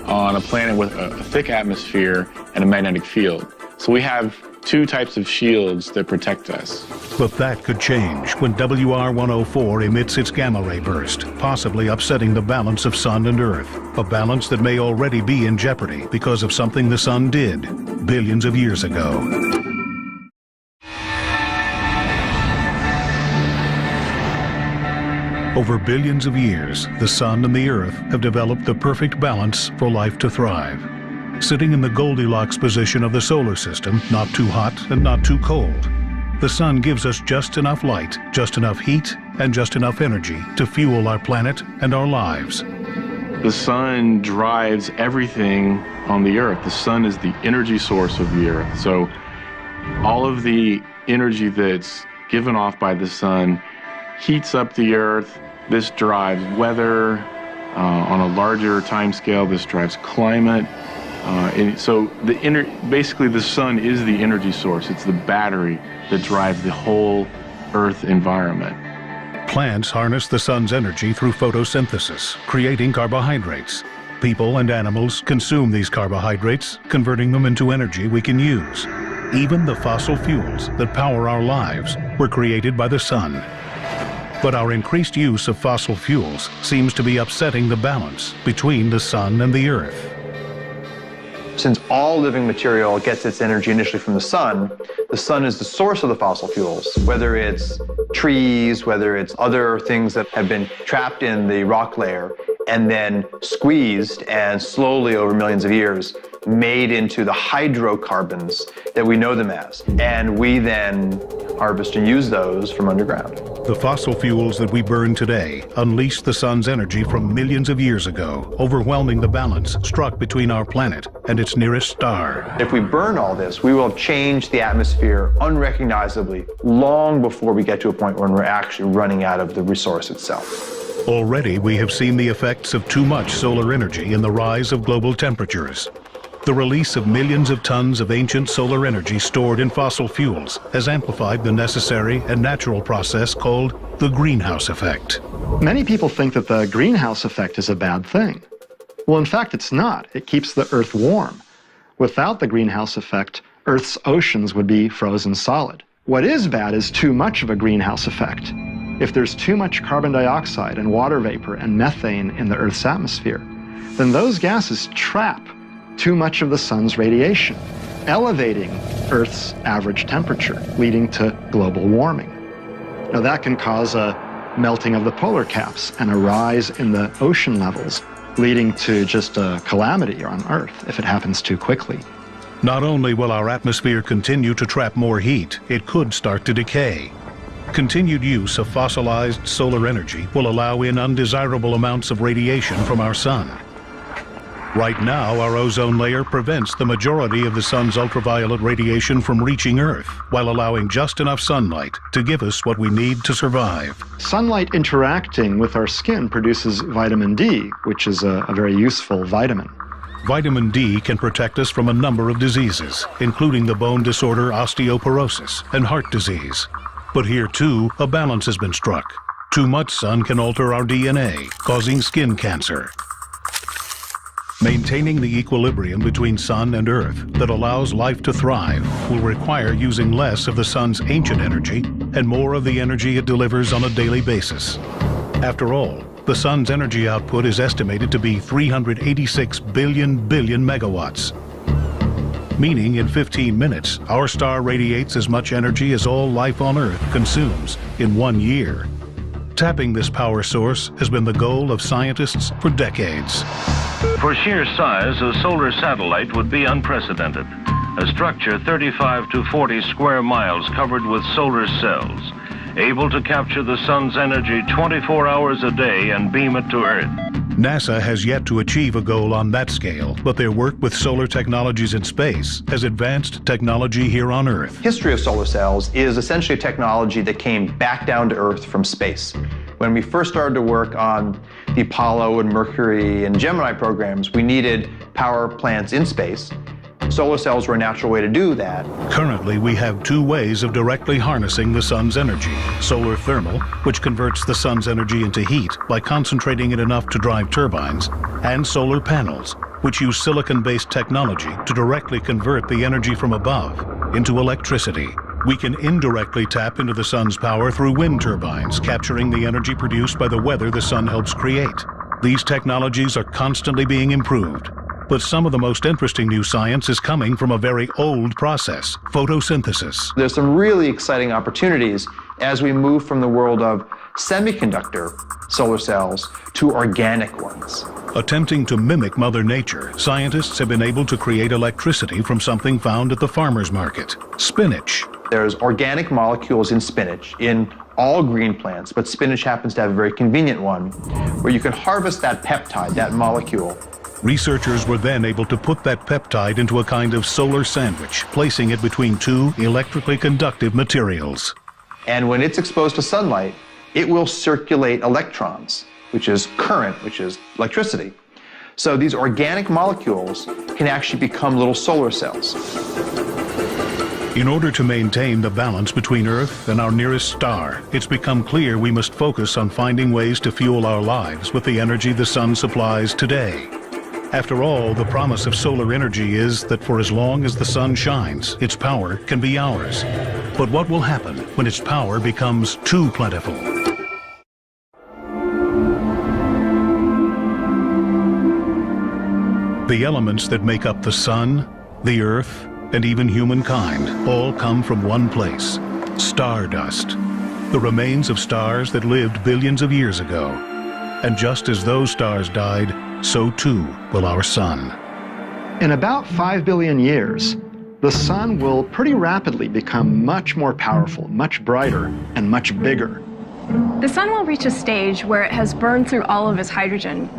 on a planet with a thick atmosphere and a magnetic field. So we have two types of shields that protect us. But that could change when WR-104 emits its gamma-ray burst, possibly upsetting the balance of Sun and Earth, a balance that may already be in jeopardy because of something the Sun did billions of years ago. Over billions of years, the Sun and the Earth have developed the perfect balance for life to thrive. Sitting in the Goldilocks position of the solar system, not too hot and not too cold. The sun gives us just enough light, just enough heat, and just enough energy to fuel our planet and our lives. The sun drives everything on the Earth. The sun is the energy source of the Earth. So all of the energy that's given off by the sun heats up the Earth. This drives weather. On a larger time scale, this drives climate. So basically the sun is the energy source. It's the battery that drives the whole Earth environment. Plants harness the sun's energy through photosynthesis, creating carbohydrates. People and animals consume these carbohydrates, converting them into energy we can use. Even the fossil fuels that power our lives were created by the sun. But our increased use of fossil fuels seems to be upsetting the balance between the sun and the Earth. Since all living material gets its energy initially from the sun is the source of the fossil fuels, whether it's trees, whether it's other things that have been trapped in the rock layer and then squeezed and slowly over millions of years made into the hydrocarbons that we know them as. And we then harvest and use those from underground. The fossil fuels that we burn today unleash the sun's energy from millions of years ago, overwhelming the balance struck between our planet and its nearest star. If we burn all this, we will have changed the atmosphere unrecognizably long before we get to a point when we're actually running out of the resource itself. Already we have seen the effects of too much solar energy in the rise of global temperatures. The release of millions of tons of ancient solar energy stored in fossil fuels has amplified the necessary and natural process called the greenhouse effect. Many people think that the greenhouse effect is a bad thing. Well, in fact, it's not. It keeps the Earth warm. Without the greenhouse effect, Earth's oceans would be frozen solid. What is bad is too much of a greenhouse effect. If there's too much carbon dioxide and water vapor and methane in the Earth's atmosphere, then those gases trap too much of the sun's radiation, elevating Earth's average temperature, leading to global warming. Now that can cause a melting of the polar caps and a rise in the ocean levels, leading to just a calamity on Earth if it happens too quickly. Not only will our atmosphere continue to trap more heat, it could start to decay. Continued use of fossilized solar energy will allow in undesirable amounts of radiation from our sun. Right now, our ozone layer prevents the majority of the sun's ultraviolet radiation from reaching Earth, while allowing just enough sunlight to give us what we need to survive. Sunlight interacting with our skin produces vitamin D, which is a very useful vitamin. Vitamin D can protect us from a number of diseases, including the bone disorder osteoporosis and heart disease. But here, too, a balance has been struck. Too much sun can alter our DNA, causing skin cancer. Maintaining the equilibrium between sun and Earth that allows life to thrive will require using less of the sun's ancient energy and more of the energy it delivers on a daily basis. After all, the sun's energy output is estimated to be 386 billion megawatts. Meaning in 15 minutes, our star radiates as much energy as all life on Earth consumes in 1 year. Tapping this power source has been the goal of scientists for decades. For sheer size, a solar satellite would be unprecedented. A structure 35 to 40 square miles covered with solar cells, able to capture the sun's energy 24 hours a day and beam it to Earth. NASA has yet to achieve a goal on that scale, but their work with solar technologies in space has advanced technology here on Earth. History of solar cells is essentially a technology that came back down to Earth from space. When we first started to work on the Apollo and Mercury and Gemini programs, we needed power plants in space. Solar cells were a natural way to do that. Currently, we have two ways of directly harnessing the sun's energy. Solar thermal, which converts the sun's energy into heat by concentrating it enough to drive turbines, and solar panels, which use silicon-based technology to directly convert the energy from above into electricity. We can indirectly tap into the sun's power through wind turbines, capturing the energy produced by the weather the sun helps create. These technologies are constantly being improved. But some of the most interesting new science is coming from a very old process, photosynthesis. There's some really exciting opportunities as we move from the world of semiconductor solar cells to organic ones. Attempting to mimic Mother Nature, scientists have been able to create electricity from something found at the farmer's market, spinach. There's organic molecules in spinach, in all green plants, but spinach happens to have a very convenient one, where you can harvest that peptide, that molecule. Researchers were then able to put that peptide into a kind of solar sandwich, placing it between two electrically conductive materials. And when it's exposed to sunlight, it will circulate electrons, which is current, which is electricity. So these organic molecules can actually become little solar cells. In order to maintain the balance between Earth and our nearest star, it's become clear we must focus on finding ways to fuel our lives with the energy the sun supplies today. After all, the promise of solar energy is that for as long as the sun shines, its power can be ours. But what will happen when its power becomes too plentiful? The elements that make up the sun, the earth, and even humankind all come from one place, stardust, the remains of stars that lived billions of years ago. And just as those stars died, so too will our sun. In about 5 billion years, the sun will pretty rapidly become much more powerful, much brighter, and much bigger. The sun will reach a stage where it has burned through all of its hydrogen.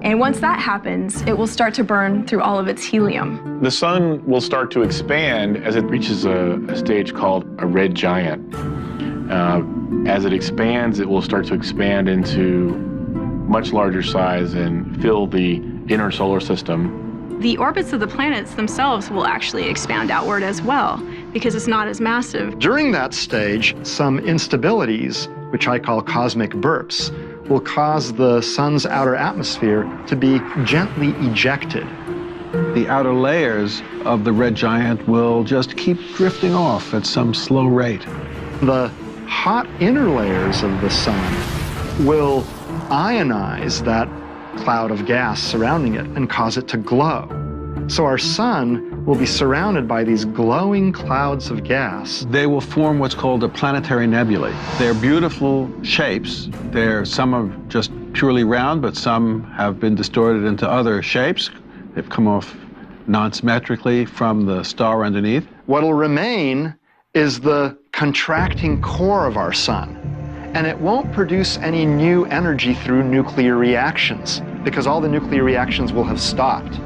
And once that happens, it will start to burn through all of its helium. The sun will start to expand as it reaches a stage called a red giant. As it expands, it will start to expand into much larger size and fill the inner solar system. The orbits of the planets themselves will actually expand outward as well, because it's not as massive. During that stage, some instabilities, which I call cosmic burps, will cause the sun's outer atmosphere to be gently ejected. The outer layers of the red giant will just keep drifting off at some slow rate. The hot inner layers of the sun will ionize that cloud of gas surrounding it and cause it to glow. So our sun will be surrounded by these glowing clouds of gas. They will form what's called a planetary nebulae. They're beautiful shapes. Some are just purely round, but some have been distorted into other shapes. They've come off non-symmetrically from the star underneath. What'll remain is the contracting core of our sun. And it won't produce any new energy through nuclear reactions, because all the nuclear reactions will have stopped.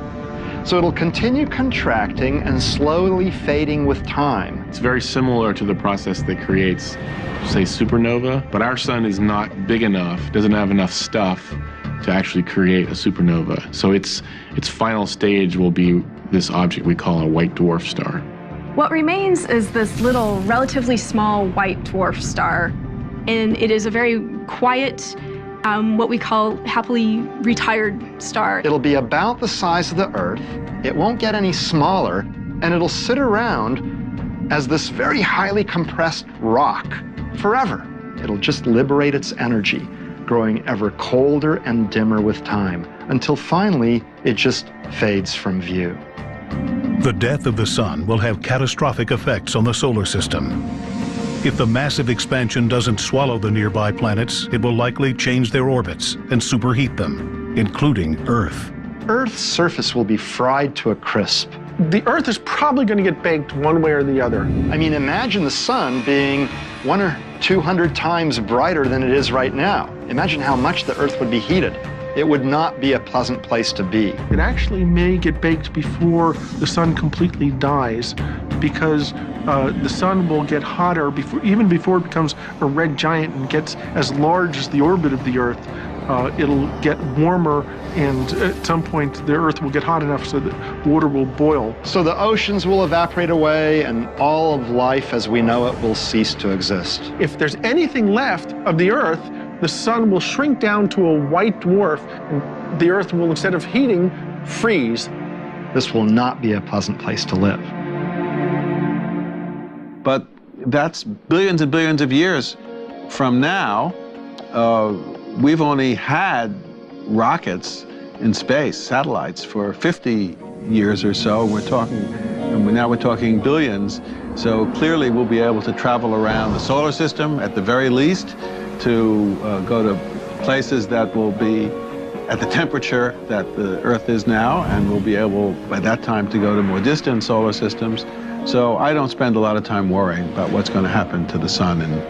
So it'll continue contracting and slowly fading with time. It's very similar to the process that creates, say, supernova, but our sun is not big enough, doesn't have enough stuff to actually create a supernova. So its final stage will be this object we call a white dwarf star. What remains is this little, relatively small white dwarf star. And it is a very quiet, what we call happily retired star. It'll be about the size of the Earth, it won't get any smaller, and it'll sit around as this very highly compressed rock forever. It'll just liberate its energy, growing ever colder and dimmer with time, until finally it just fades from view. The death of the sun will have catastrophic effects on the solar system. If the massive expansion doesn't swallow the nearby planets, it will likely change their orbits and superheat them, including Earth. Earth's surface will be fried to a crisp. The Earth is probably going to get baked one way or the other. I mean, imagine the sun being 100 or 200 times brighter than it is right now. Imagine how much the Earth would be heated. It would not be a pleasant place to be. It actually may get baked before the sun completely dies, because the sun will get hotter even before it becomes a red giant and gets as large as the orbit of the Earth. It'll get warmer, and at some point the Earth will get hot enough so that water will boil. So the oceans will evaporate away, and all of life as we know it will cease to exist. If there's anything left of the Earth, the sun will shrink down to a white dwarf, and the Earth will, instead of heating, freeze. This will not be a pleasant place to live. But that's billions and billions of years from now. We've only had rockets in space, satellites, for 50 years or so. Now we're talking billions. So clearly we'll be able to travel around the solar system at the very least, to go to places that will be at the temperature that the Earth is now, and we'll be able by that time to go to more distant solar systems. So I don't spend a lot of time worrying about what's going to happen to the sun in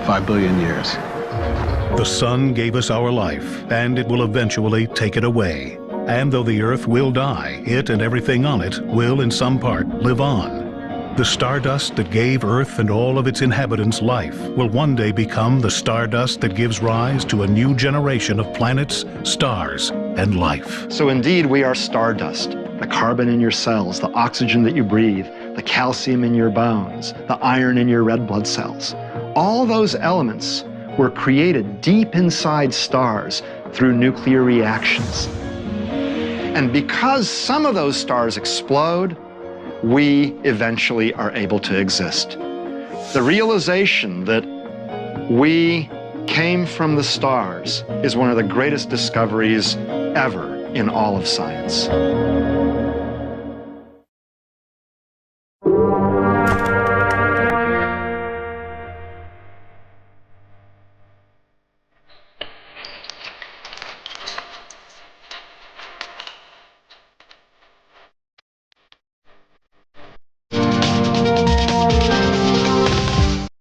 5 billion years. The sun gave us our life, and it will eventually take it away. And though the Earth will die, it and everything on it will in some part live on. The stardust that gave Earth and all of its inhabitants life will one day become the stardust that gives rise to a new generation of planets, stars, and life. So indeed, we are stardust. The carbon in your cells, the oxygen that you breathe, the calcium in your bones, the iron in your red blood cells. All those elements were created deep inside stars through nuclear reactions. And because some of those stars explode, we eventually are able to exist. The realization that we came from the stars is one of the greatest discoveries ever in all of science.